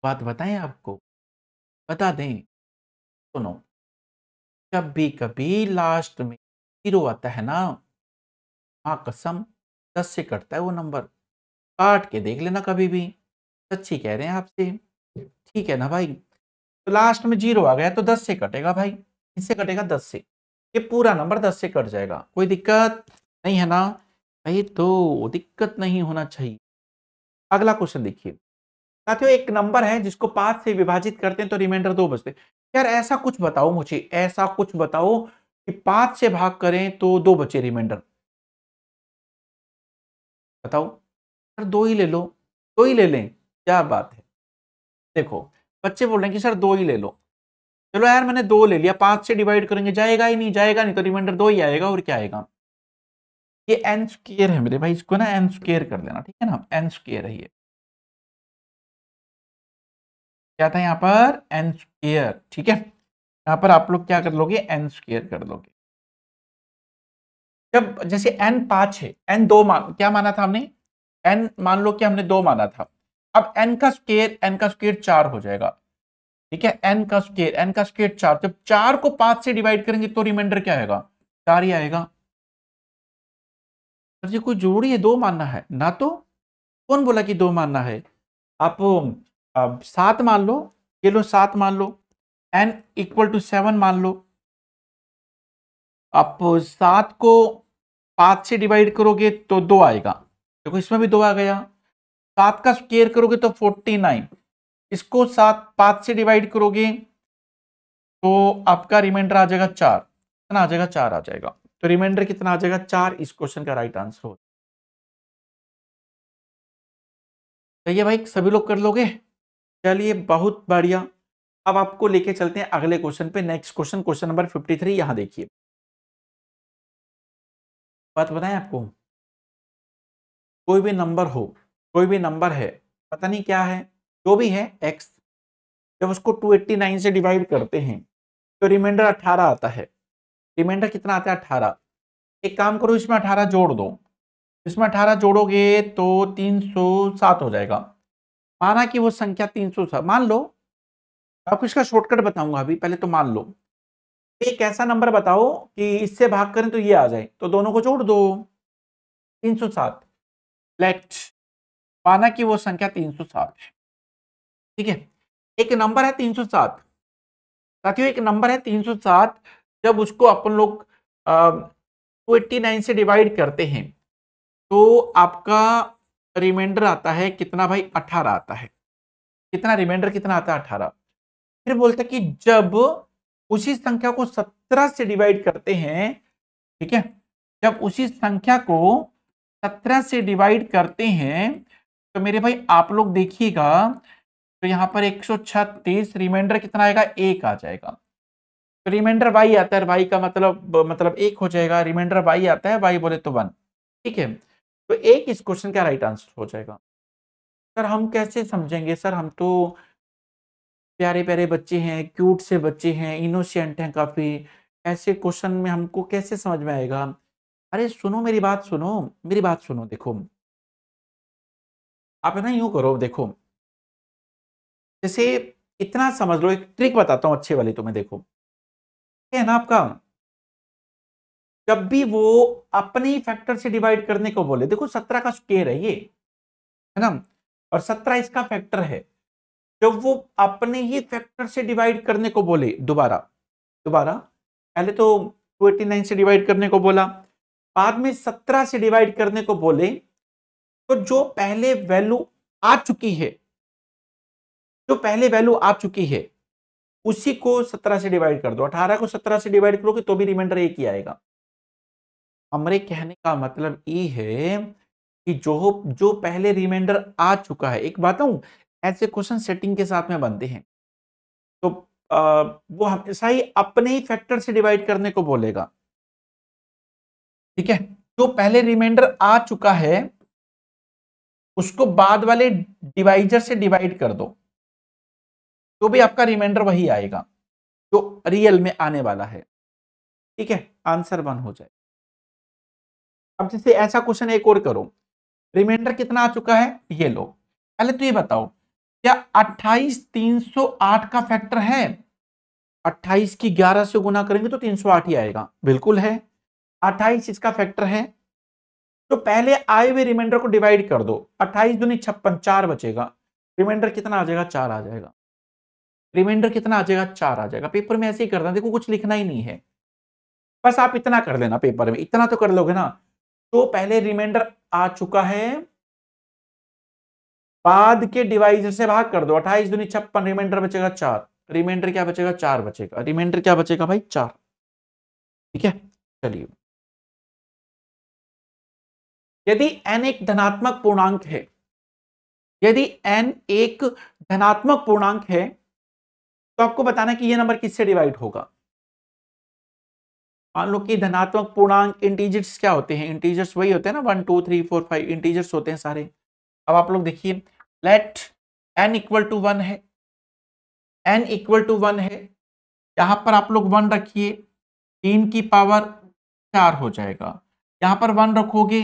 बात बताएं आपको, बता दें, सुनो, जब भी कभी लास्ट में 0 आता है ना, हाँ कसम 10 से कटता है वो नंबर, काट के देख लेना कभी भी, सच्ची कह रहे हैं आपसे, ठीक है ना भाई? तो लास्ट में 0 आ गया तो 10 से कटेगा भाई, किससे कटेगा? 10 से, ये पूरा नंबर 10 से कट जाएगा, कोई दिक्कत नहीं है ना भाई? तो दिक्कत नहीं होना चाहिए। अगला क्वेश्चन देखिए साथियों, एक नंबर है जिसको 5 से विभाजित करते हैं तो रिमाइंडर 2 बचते हैं। यार ऐसा कुछ बताओ मुझे, ऐसा कुछ बताओ कि 5 से भाग करें तो 2 बचे रिमाइंडर, बताओ। सर 2 ही ले लो, 2 ही ले लें, क्या बात है? देखो बच्चे बोल रहे हैं कि सर 2 ही ले लो, चलो यार मैंने 2 ले लिया, 5 से डिवाइड करेंगे जाएगा ही नहीं, जाएगा नहीं तो रिमाइंडर 2 ही आएगा, और क्या आएगा? ये एन स्क्वायर है मेरे भाई, इसको ना एन स्क्वायर कर लेना, ठीक है ना? एन स्क्वायर है ये, क्या था यहाँ पर? एन स्क्वायर, ठीक है। यहाँ पर आप लोग क्या कर लोगे? एन स्क्वायर कर लोगे। जब जैसे एन 5 है, एन 2 मान, क्या माना था हमने? एन मान लो कि हमने 2 माना था, अब एन का स्क्वायर, एन का स्क्वायर 4 हो जाएगा, ठीक है? एन का स्क्वायर, एन का स्क्वायर 4, जब 4 को 5 से डिवाइड करेंगे तो रिमाइंडर क्या आएगा? 4 ही आएगा। सर जी कोई जरूरी है 2 मानना है ना? तो कौन बोला कि 2 मानना है? आप 7 मान लो, ये लो 7 मान लो, एन इक्वल टू 7 मान लो, आप 7 को 5 से डिवाइड करोगे तो 2 आएगा, देखो इसमें भी 2 आ गया, 7 का स्क्वायर करोगे तो 49, इसको 7 5 से डिवाइड करोगे तो आपका रिमाइंडर आ जाएगा 4, कितना आ जाएगा? 4 आ जाएगा। तो रिमाइंडर कितना आ जाएगा? 4, इस क्वेश्चन का राइट आंसर हो। तो ये भाई सभी लोग कर लोगे? चलिए बहुत बढ़िया। अब आपको लेके चलते हैं अगले क्वेश्चन पे, नेक्स्ट क्वेश्चन, क्वेश्चन नंबर 53, यहां देखिए। बात बताएं आपको, कोई भी नंबर हो, कोई भी नंबर है, पता नहीं क्या है, जो भी है एक्स, जब उसको 289 से डिवाइड करते हैं तो रिमाइंडर 18 आता है। रिमाइंडर कितना आता है? 18। एक काम करो, इसमें 18 जोड़ दो, इसमें 18 जोड़ोगे तो 307 हो जाएगा। माना कि वो संख्या 307 मान लो, आपको इसका शॉर्टकट बताऊंगा, अभी पहले तो मान लो एक ऐसा नंबर बताओ कि इससे भाग करें तो ये आ जाए, तो दोनों को जोड़ दो। 307। लेट माना कि वो संख्या 307 है, ठीक है। एक नंबर है 307 साथियों, एक नंबर है 307। जब उसको अपन लोग 289 से डिवाइड करते हैं तो आपका रिमाइंडर आता है कितना भाई? 18 आता है। कितना रिमाइंडर कितना आता है? 18। फिर बोलता है कि जब उसी संख्या को 17 से डिवाइड करते हैं, ठीक है, जब उसी संख्या को 17 से डिवाइड करते हैं तो मेरे भाई आप लोग देखिएगा, तो यहां पर 136, रिमाइंडर कितना आएगा? 1 आ जाएगा। तो रिमाइंडर वाई आता है, वाई का मतलब 1 हो जाएगा। रिमाइंडर वाई आता है, वाई बोले तो 1, ठीक है। तो एक इस क्वेश्चन का राइट आंसर हो जाएगा। सर हम कैसे समझेंगे? सर हम तो प्यारे प्यारे बच्चे हैं, क्यूट से बच्चे हैं, इनोसेंट हैं काफी, ऐसे क्वेश्चन में हमको कैसे समझ में आएगा? अरे सुनो मेरी बात सुनो, मेरी बात सुनो। देखो आप ना यूं करो, देखो जैसे इतना समझ लो, एक ट्रिक बताता हूं अच्छी वाली तुम्हें। देखो क्या है ना आपका, जब भी वो अपने ही फैक्टर से डिवाइड करने को बोले, देखो 17 का स्क्वायर है ये, है ना, और 17 इसका फैक्टर है। जब वो अपने ही फैक्टर से डिवाइड करने को बोले, दोबारा दोबारा, पहले तो 289 से डिवाइड करने को बोला, बाद में 17 से डिवाइड करने को बोले, तो जो पहले वैल्यू आ चुकी है, जो पहले वैल्यू आ चुकी है उसी को 17 से डिवाइड कर दो। 18 को 17 से डिवाइड करोगे तो भी रिमाइंडर एक ही आएगा। हमारे कहने का मतलब ये है कि जो जो पहले रिमाइंडर आ चुका है, एक बात हूं, ऐसे क्वेश्चन सेटिंग के साथ में बनते हैं, तो वो हमेशा ही अपने ही फैक्टर से डिवाइड करने को बोलेगा, ठीक है। जो पहले रिमाइंडर आ चुका है उसको बाद वाले डिवाइजर से डिवाइड कर दो, तो भी आपका रिमाइंडर वही आएगा जो रियल में आने वाला है, ठीक है। आंसर 1 हो जाए। अब जैसे ऐसा क्वेश्चन एक और करो, रिमाइंडर कितना आ चुका है ये लो। पहले तो ये बताओ, क्या 28 308 का फैक्टर है? 28 की 11 से गुना करेंगे तो 308 ही आएगा, बिल्कुल है। 28 इसका फैक्टर है, तो पहले आए हुए रिमाइंडर को डिवाइड कर दो। 28 दूनी 56, 4 बचेगा। रिमाइंडर कितना आ जाएगा? 4 आ जाएगा। रिमाइंडर कितना आ जाएगा? 4 आ जाएगा। पेपर में ऐसे ही करना, देखो कुछ लिखना ही नहीं है, बस आप इतना कर लेना, पेपर में इतना तो कर लोगे ना। तो पहले रिमाइंडर आ चुका है, बाद के डिवाइजर से भाग कर दो। 28 दूनी 56, रिमाइंडर बचेगा 4। रिमाइंडर क्या बचेगा? 4 बचेगा। रिमाइंडर क्या बचेगा भाई? 4, ठीक है। चलिए, यदि n एक धनात्मक पूर्णांक है, यदि n एक धनात्मक पूर्णांक है, तो आपको बताना है कि यह नंबर किससे डिवाइड होगा। मान लो कि धनात्मक पूर्णांक इंटीजर्स क्या होते हैं? इंटीजर्स वही होते हैं ना, 1 2 3 4 5 इंटीजर्स होते हैं सारे। अब आप लोग देखिए, लेट n इक्वल टू 1 है, n इक्वल टू 1 है, यहां पर आप लोग 1 रखिए, 3 की पावर 4 हो जाएगा। यहां पर 1 रखोगे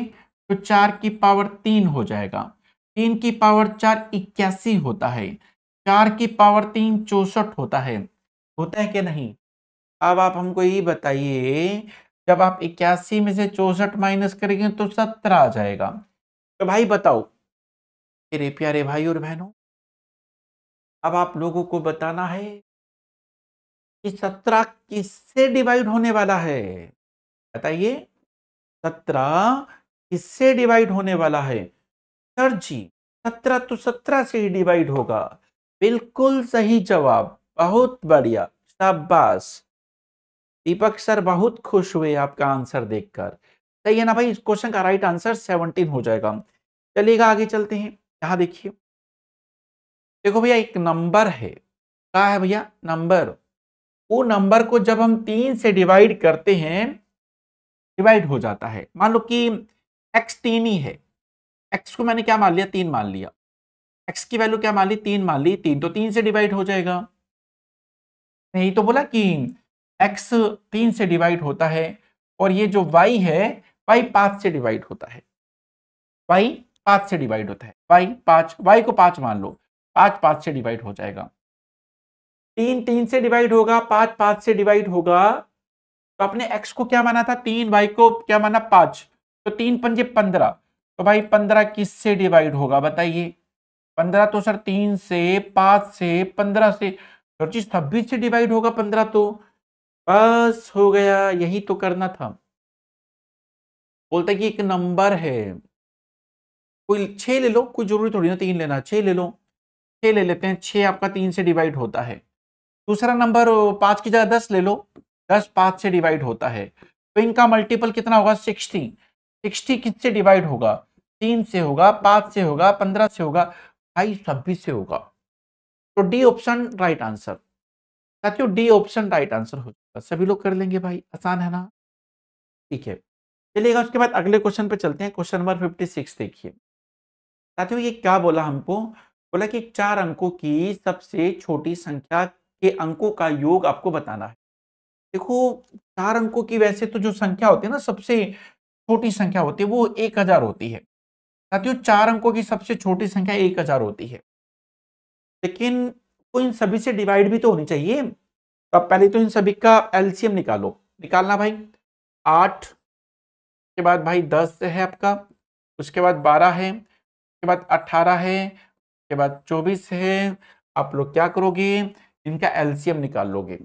तो 4 की पावर 3 हो जाएगा। 3 की पावर 4 81 होता है। 4 की पावर 3 64 होता है कि नहीं? अब आप हमको ये बताइए, जब आप 81 में से 64 माइनस करेंगे तो 17 आ जाएगा। तो भाई बताओ मेरे प्यारे भाई और बहनों, अब आप लोगों को बताना है कि 17 किससे डिवाइड होने वाला है? बताइए, 17 किससे डिवाइड होने वाला है? सर जी 17 तो 17 से ही डिवाइड होगा। बिल्कुल सही जवाब, बहुत बढ़िया, शाबाश। दीपक सर बहुत खुश हुए आपका आंसर देखकर। सही है ना भाई? इस क्वेश्चन का राइट आंसर 17 हो जाएगा। चलिएगा आगे चलते हैं। यहां देखिए, देखो भैया एक नंबर है, क्या है भैया? नंबर। वो नंबर को जब हम 3 से डिवाइड करते हैं, डिवाइड हो जाता है। मान लो कि x 3 ही है, x को मैंने क्या मान लिया? 3 मान लिया। x की वैल्यू क्या मान ली? 3 मान ली। 3 तो 3 से डिवाइड हो जाएगा। नहीं तो बोला कि x 3 से डिवाइड होता है, और ये जो y है, y 5 से डिवाइड होता है। y 5 से डिवाइड होता है। y 5, y को 5 मान लो, 5 5 से डिवाइड हो जाएगा। 3 3 से डिवाइड होगा, 5 5 से डिवाइड होगा। तो अपने x को क्या माना था 3, y को क्या माना 5, तो 3 पंजे 15। तो भाई 15 किससे डिवाइड होगा बताइए? 15 तो सर 3 से, 5 से, 15 से, सर जी 26 से डिवाइड होगा 15 तो। बस हो गया, यही तो करना था। बोलता है कि एक नंबर है, कोई 6 ले लो, कोई जरूरी थोड़ी ना 3 लेना, 6 ले लो, 6 ले लेते हैं, 6 आपका 3 से डिवाइड होता है। दूसरा नंबर 5 की जगह 10 ले लो, 10 5 से डिवाइड होता है। तो इनका मल्टीपल कितना होगा 60। 60 किससे डिवाइड होगा? 3 से होगा, 5 से होगा, 15 से होगा, भाई 26 से होगा। तो डी ऑप्शन राइट आंसर। साथियों डी ऑप्शन राइट आंसर हो जाएगा। सभी लोग कर लेंगे भाई, आसान है ना? ठीक है, चलिएगा उसके बाद अगले क्वेश्चन पे चलते हैं। क्वेश्चन नंबर 56 देखिए। साथियों ये क्या बोला हमको? बोला कि 4 अंकों की सबसे छोटी संख्या के अंकों का योग आपको बताना है। देखो 4 अंकों की वैसे तो जो संख्या होती है ना, सबसे छोटी संख्या होती है वो 1000 होती है। साथियों 4 अंकों की सबसे छोटी संख्या 1000 होती है, लेकिन वो इन सभी से डिवाइड भी तो होनी चाहिए। तो अब पहले तो इन सभी का एलसीएम निकालो। निकालना भाई, 8 के बाद भाई 10 है आपका, उसके बाद 12 है, उसके बाद 18 है, उसके बाद 24 है। आप लोग क्या करोगे? इनका एलसीएम निकाल लोगे।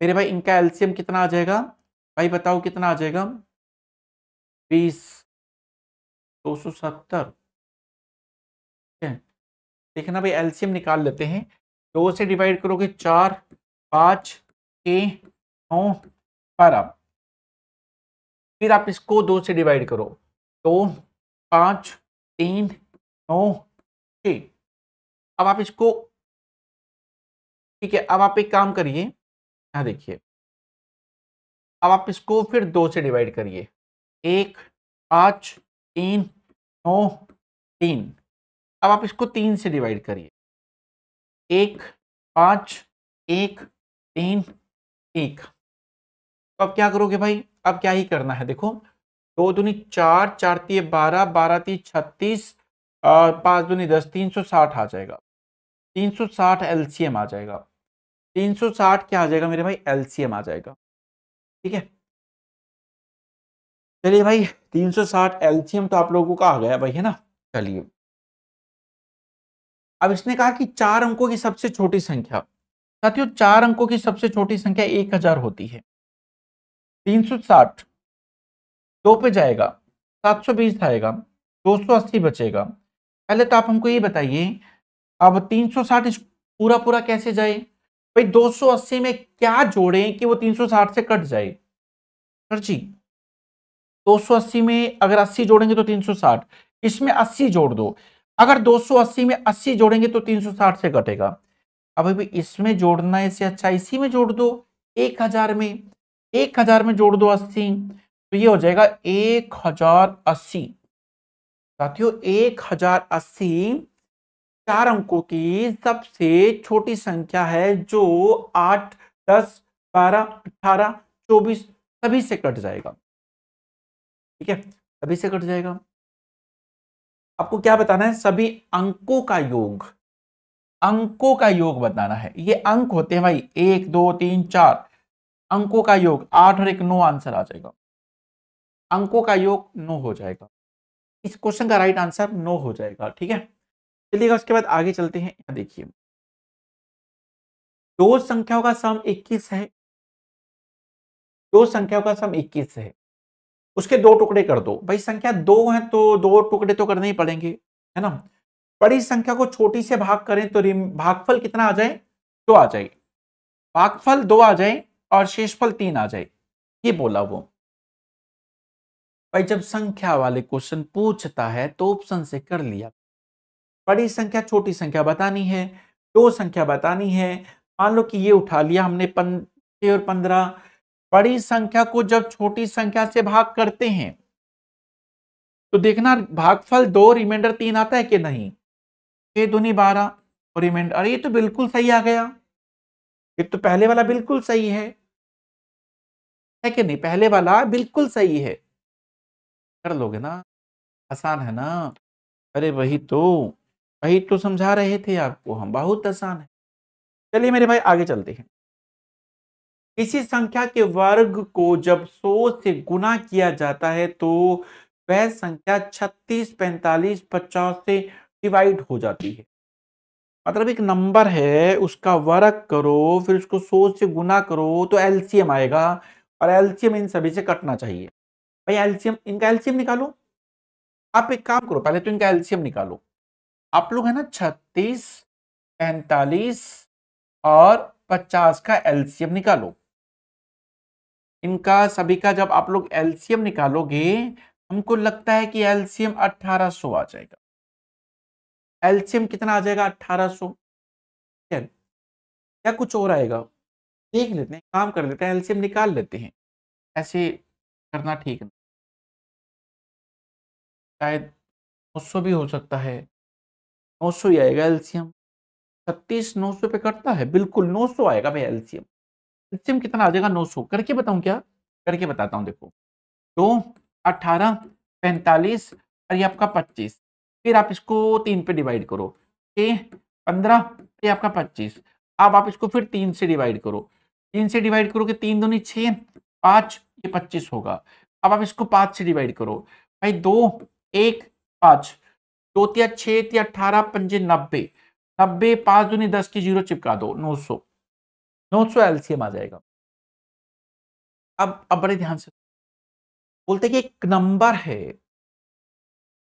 मेरे भाई इनका एलसीएम कितना आ जाएगा? भाई बताओ कितना आ जाएगा? 20, 270। देखना भाई एलसीएम निकाल लेते हैं। 2 से डिवाइड करोगे 4, 5, 6, 9, 12। फिर आप इसको 2 से डिवाइड करो, 2, 5, 3, 9, 6। अब आप इसको, ठीक है, अब आप एक काम करिए, यहाँ देखिए, अब आप इसको फिर 2 से डिवाइड करिए। 1, 5, 3, 9, 3। अब आप इसको 3 से डिवाइड करिए। 1, 5, 1, 3, 1। तो अब क्या करोगे भाई? अब क्या ही करना है, देखो 2 दूनी 4, 4 तिये 12, 12 तिये 36, और 5 दूनी 10, 360 आ जाएगा। 360 एलसीएम आ जाएगा। 360 क्या आ जाएगा मेरे भाई? एलसीएम आ जाएगा। ठीक है, चलिए भाई 360 एलसीएम तो आप लोगों का आ गया भाई, है ना? चलिए, अब इसने कहा कि 4 अंकों की सबसे छोटी संख्या। साथियों 4 अंकों की सबसे छोटी संख्या 1000 होती है। 360 2 पे जाएगा, 720 आएगा, 280 बचेगा। पहले तो आप हमको ये बताइए, अब 360 इस पूरा पूरा कैसे जाए? भाई 280 में क्या जोड़ें कि वो 360 से कट जाए? सर जी 280 में अगर 80 जोड़ेंगे तो 360, इसमें 80 जोड़ दो। अगर 280 में 80 जोड़ेंगे तो 360 से कटेगा। अब अभी इसमें जोड़ना है, इससे अच्छा इसी में जोड़ दो। 1000 में, 1000 में जोड़ दो 80, तो ये हो जाएगा 1080। साथियों 1080 4 अंकों की सबसे छोटी संख्या है, जो 8, 10, 12, 18, 24 सभी से कट जाएगा। ठीक है, सभी से कट जाएगा। आपको क्या बताना है? सभी अंकों का योग, अंकों का योग बताना है। ये अंक होते हैं भाई, 1 2 3 4, अंकों का योग 8 और 1 9, आंसर आ जाएगा। अंकों का योग 9 हो जाएगा। इस क्वेश्चन का राइट आंसर 9 हो जाएगा। ठीक है, चलिएगा उसके बाद आगे चलते हैं। यहाँ देखिए, दो संख्याओं का सम 21 है। दो संख्याओं का सम 21 है, उसके दो टुकड़े कर दो। भाई संख्या दो है तो दो टुकड़े तो करने ही पड़ेंगे, है ना? बड़ी संख्या को छोटी से भाग करें तो भागफल कितना आ जाए? 2 आ जाए। भागफल 2 आ जाए और शेषफल 3 आ जाए, ये बोला वो। भाई जब संख्या वाले क्वेश्चन पूछता है तो ऑप्शन से कर लिया। बड़ी संख्या छोटी संख्या बतानी है, दो संख्या बतानी है। मान लो कि ये उठा लिया हमने 6 और 15। बड़ी संख्या को जब छोटी संख्या से भाग करते हैं तो देखना भागफल 2 रिमाइंडर 3 आता है कि नहीं? 6 दूनी 12 और रिमाइंडर, अरे ये तो बिल्कुल सही आ गया। ये तो पहले वाला बिल्कुल सही है कि नहीं? पहले वाला बिल्कुल सही है। कर लोगे ना? आसान है ना? अरे वही तो समझा रहे थे आपको हम, बहुत आसान है। चलिए मेरे भाई आगे चलते हैं। किसी संख्या के वर्ग को जब 100 से गुना किया जाता है तो वह संख्या 36, 45, 50 से डिवाइड हो जाती है। मतलब एक नंबर है, उसका वर्ग करो, फिर उसको 100 से गुना करो तो एलसीएम आएगा, और एलसीएम इन सभी से कटना चाहिए। भाई एलसीएम, इनका एलसीएम निकालो। आप एक काम करो, पहले तो इनका एलसीएम निकालो। आप लोग है ना 36, 45 और 50 का एलसीएम निकालो। इनका सभी का जब आप लोग एलसीएम निकालोगे, हमको लगता है कि एलसीएम 1800 आ जाएगा। एलसीएम कितना आ जाएगा? 1800। या कुछ और आएगा? देख लेते हैं, काम कर लेते हैं, एलसीएम निकाल लेते हैं। ऐसे करना ठीक नहीं, शायद 900 भी हो सकता है। 900 ही आएगा एलसीएम। 36 900 पे कटता है, बिल्कुल 900 आएगा भाई एलसीएम। एलसीएम कितना आ जाएगा? 900। करके बताऊं क्या? करके बताता हूं, देखो। तो 18, 45 और ये आपका 25। फिर आप इसको 3 पे डिवाइड करो। 6, 15, ये आपका 25। अब आप इसको फिर 3 से डिवाइड करो। 3 से डिवाइड करोगे, 3 दूनी 6, 5, ये 25 होगा। अब आप इसको 5 से डिवाइड करो। भाई 2, 1, 5, 2 तिया 6 तिया 18, 5 90, 90, 5 दूनी 10 की 0 चिपका दो, 900। 900 एलसीएम आ जाएगा। अब बड़े ध्यान से बोलते कि एक नंबर है,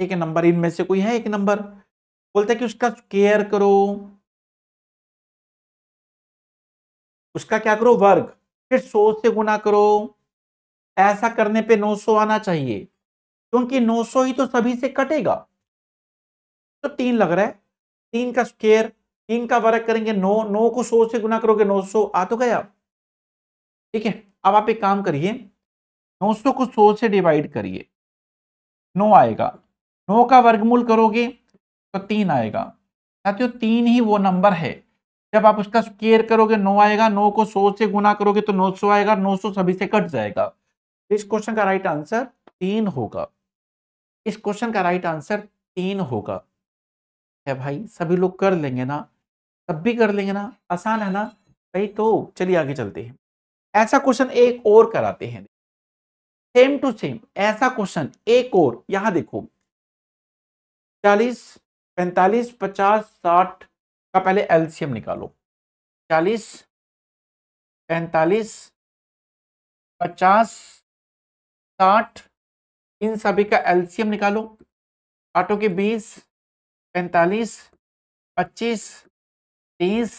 एक नंबर इनमें से कोई है, एक नंबर बोलते कि उसका स्क्वायर करो, उसका क्या करो? वर्ग, फिर 100 से गुना करो। ऐसा करने पे 900 आना चाहिए, क्योंकि 900 ही तो सभी से कटेगा। तो 3 लग रहा है, 3 का स्क्वायर, 3 का वर्ग करेंगे 9, 9 को 100 से गुना करोगे 900 आ तो गया। ठीक है, अब आप एक काम करिए, 900 को 100 से डिवाइड करिए, 9 आएगा। 9 का वर्गमूल करोगे तो 3 आएगा। साथियों 3 ही वो नंबर है, जब आप उसका स्क्वायर करोगे 9 आएगा, 9 को 100 से गुना करोगे तो 900 आएगा, 900 सभी से कट जाएगा। इस क्वेश्चन का राइट आंसर 3 होगा। इस क्वेश्चन का राइट आंसर 3 होगा। है भाई, सभी लोग कर लेंगे ना? सब भी कर लेंगे ना? आसान है ना भाई? तो चलिए आगे चलते हैं। ऐसा क्वेश्चन एक और कराते हैं, सेम टू सेम ऐसा क्वेश्चन एक और। यहां देखो, 40, 45, 50, 60 का पहले एलसीएम निकालो। 40, 45, 50, 60, इन सभी का एलसीएम निकालो। काटो के 20, 45, 25, 30,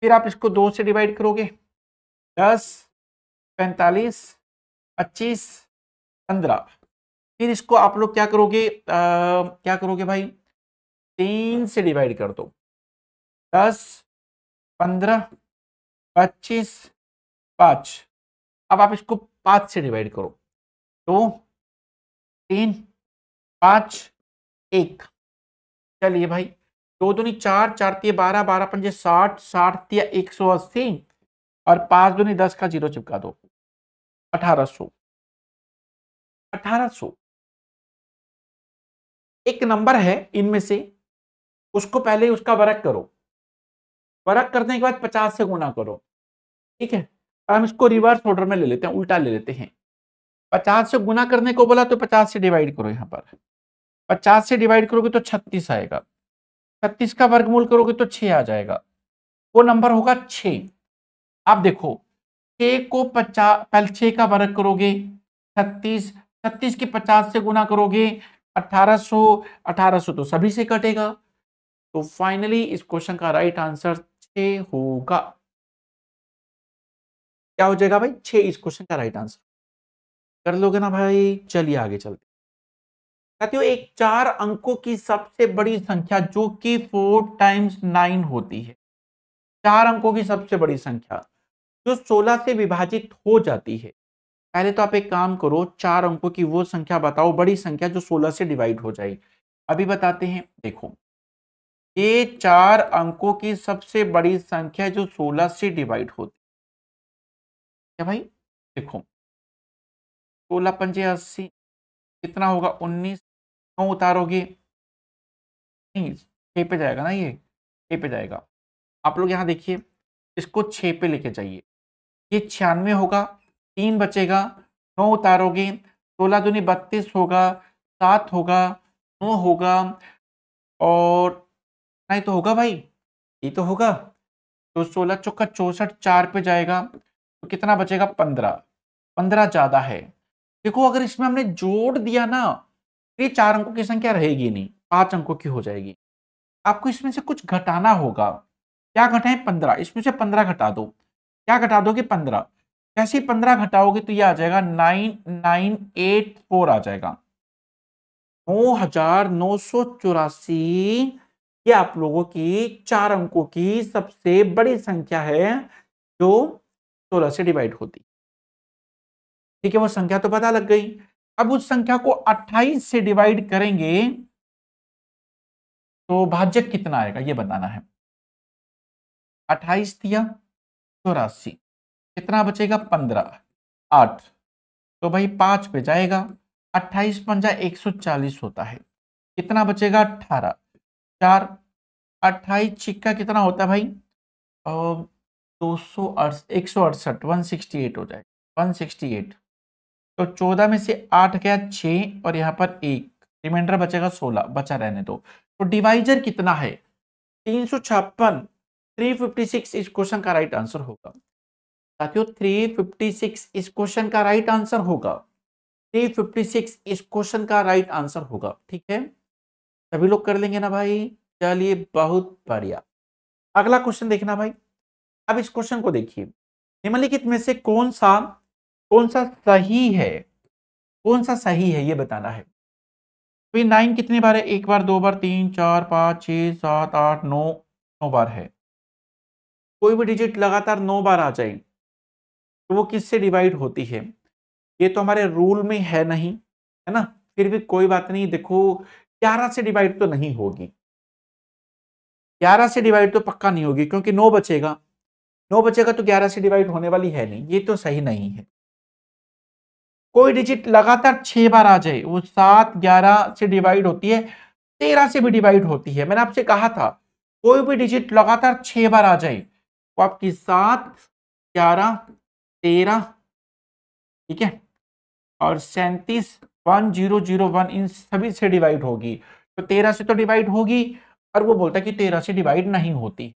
फिर आप इसको 2 से डिवाइड करोगे। 10, 45, 25, 15, फिर इसको आप लोग क्या करोगे? क्या करोगे भाई? 3 से डिवाइड कर दो। 10, 15, 25, 5। अब आप इसको 5 से डिवाइड करो। 2, 3, 5, 1। चलिए भाई, 2 दूनी 4, 4 तिया 12, 12 पंजे 60, 60 तिया 180 और 5 दूनी 10 का 0 चिपका दो, 1800। 1800 एक नंबर है इनमें से, उसको पहले उसका वर्ग करो। वर्ग करने के बाद 50 से गुना करो। ठीक है, अब हम इसको रिवर्स ऑर्डर में ले लेते हैं, उल्टा ले लेते हैं। 50 से गुना करने को बोला तो 50 से डिवाइड करो। यहां पर 50 से डिवाइड करोगे तो 36 आएगा। 36 का वर्गमूल करोगे तो 6 आ जाएगा। वो नंबर होगा 6। आप देखो, 6 को 50, पहले 6 का वर्ग करोगे 36, 36 की 50 से गुना करोगे 1800, 1800 तो सभी से कटेगा। तो फाइनली इस क्वेश्चन का राइट आंसर 6 होगा। क्या हो जाएगा भाई? 6 इस क्वेश्चन का राइट आंसर। कर लोगे ना भाई? चलिए आगे चलते। साथियों, एक 4 अंकों की सबसे बड़ी संख्या जो कि 4 टाइम्स 9 होती है। 4 अंकों की सबसे बड़ी संख्या जो 16 से विभाजित हो जाती है। पहले तो आप एक काम करो, 4 अंकों की वो संख्या बताओ, बड़ी संख्या जो 16 से डिवाइड हो जाए। अभी बताते हैं, देखो। ये 4 अंकों की सबसे बड़ी संख्या जो 16 से डिवाइड होती है भाई। देखो, 16 पंजे 80, कितना होगा? 19। 9 उतारोगे, नहीं 6 पे जाएगा ना, ये 6 पे जाएगा। आप लोग यहाँ देखिए, इसको 6 पे लेके जाइए, ये 96 होगा, 3 बचेगा, 9 उतारोगे, 16 दूनी 32 होगा, 7 होगा, 9 होगा और नहीं तो होगा भाई, ये तो होगा। तो 16 चौका 64, 4 पे जाएगा तो कितना बचेगा? 15। 15 ज्यादा है। देखो अगर इसमें हमने जोड़ दिया ना, तो ये 4 अंकों की संख्या रहेगी नहीं, 5 अंकों की हो जाएगी। आपको इसमें से कुछ घटाना होगा। क्या घटाएं? 15। इसमें से 15 घटा दो। क्या घटा दोगे? 15। जैसे ही 15 घटाओगे तो ये आ जाएगा 9984 आ जाएगा। 9984 ये आप लोगों की 4 अंकों की सबसे बड़ी संख्या है जो 16 से डिवाइड होती। ठीक है, वो संख्या तो पता लग गई। अब उस संख्या को 28 से डिवाइड करेंगे तो भाज्य कितना आएगा ये बताना है। 28 दिया 84, कितना बचेगा? 15, 8, तो भाई 5 पे जाएगा। 28 पंजा 140 होता है, कितना बचेगा? 18, 4, 28 छिक्का कितना होता है भाई? 168 168 हो जाएगा, 168। तो 14 में से 8 गया 6 और यहाँ पर 1, रिमाइंडर बचेगा 16, बचा रहने दो। तो डिवाइजर कितना है? 356, 356 इस क्वेश्चन का राइट आंसर होगा। साथियों 356 इस क्वेश्चन का राइट आंसर होगा। 356 इस क्वेश्चन का राइट आंसर होगा। ठीक है, सभी लोग कर लेंगे ना भाई? चलिए बहुत बढ़िया। अगला क्वेश्चन देखना भाई। अब इस क्वेश्चन को देखिए, निम्नलिखित में से कौन सा सही है, कौन सा सही है ये बताना है। तो ये 9 कितनी बार है? 1 बार, 2 बार, 3, 4, 5, 6, 7, 8, 9, 9 बार है। कोई भी डिजिट लगातार 9 बार आ जाए तो वो किससे डिवाइड होती है? ये तो हमारे रूल में है नहीं, है ना, फिर भी कोई बात नहीं। देखो 11 से डिवाइड तो नहीं होगी, 11 से डिवाइड तो पक्का नहीं होगी क्योंकि 9 बचेगा, 9 बचेगा तो 11 से डिवाइड होने वाली है नहीं, ये तो सही नहीं है। कोई डिजिट लगातार 6 बार आ जाए, वो 7, 11 से डिवाइड होती है, 13 से भी डिवाइड होती है। मैंने आपसे कहा था कोई भी डिजिट लगातार 6 बार आ जाए तो आपकी 7, 11, 13, ठीक है, और 37, 1001 इन सभी से डिवाइड होगी। तो 13 से तो डिवाइड होगी, और वो बोलता है कि 13 से डिवाइड नहीं होती।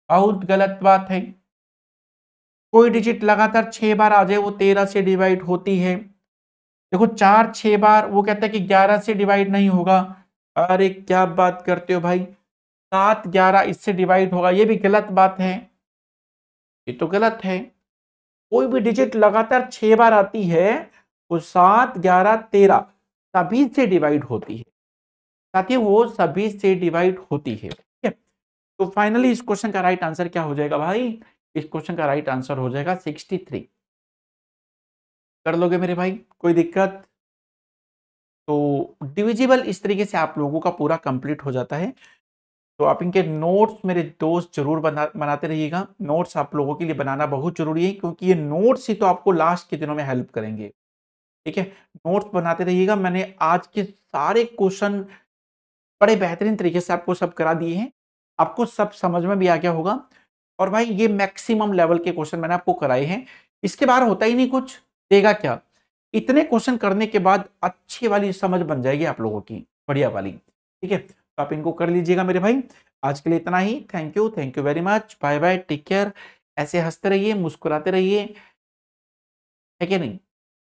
बहुत गलत बात है। कोई डिजिट लगातार 6 बार आ जाए वो 13 से डिवाइड होती है। देखो 4 6 बार, वो कहता है कि 11 से डिवाइड नहीं होगा। अरे क्या बात करते हो भाई, 7, 11 इससे डिवाइड होगा, ये भी गलत बात है, ये तो गलत है। कोई भी डिजिट लगातार 6 बार आती है वो 7, 11, 13 सभी से डिवाइड होती है। साथियों वो सभी से डिवाइड होती है। ठीक है, तो फाइनली इस क्वेश्चन का राइट आंसर क्या हो जाएगा भाई? इस क्वेश्चन का राइट आंसर हो जाएगा 63। कर लोगे मेरे भाई? कोई दिक्कत? तो डिविजिबल इस तरीके से आप लोगों का पूरा कंप्लीट हो जाता है। तो आप इनके नोट्स मेरे दोस्त जरूर बनाते रहिएगा। नोट्स आप लोगों के लिए बनाना बहुत जरूरी है क्योंकि ये नोट्स ही तो आपको लास्ट के दिनों में हेल्प करेंगे। ठीक है, नोट्स बनाते रहिएगा। मैंने आज के सारे क्वेश्चन बड़े बेहतरीन तरीके से आपको सब करा दिए हैं, आपको सब समझ में भी आ गया होगा। और भाई ये मैक्सिमम लेवल के क्वेश्चन मैंने आपको कराए हैं, इसके बाहर होता ही नहीं कुछ। देगा क्या? इतने क्वेश्चन करने के बाद अच्छी वाली समझ बन जाएगी आप लोगों की, बढ़िया वाली। ठीक है, तो आप इनको कर लीजिएगा मेरे भाई। आज के लिए इतना ही। Thank you very much. Bye bye, take care. ऐसे हंसते रहिए, मुस्कुराते रहिए, है कि नहीं?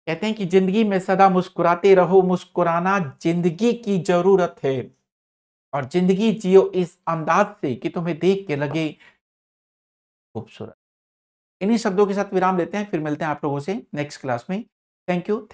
कहते हैं कि जिंदगी में सदा मुस्कुराते रहो, मुस्कुराना जिंदगी की जरूरत है, और जिंदगी जियो इस अंदाज से कि तुम्हें देख के लगे खूबसूरत। इन्हीं शब्दों के साथ विराम लेते हैं, फिर मिलते हैं आप लोगों से नेक्स्ट क्लास में। Thank you.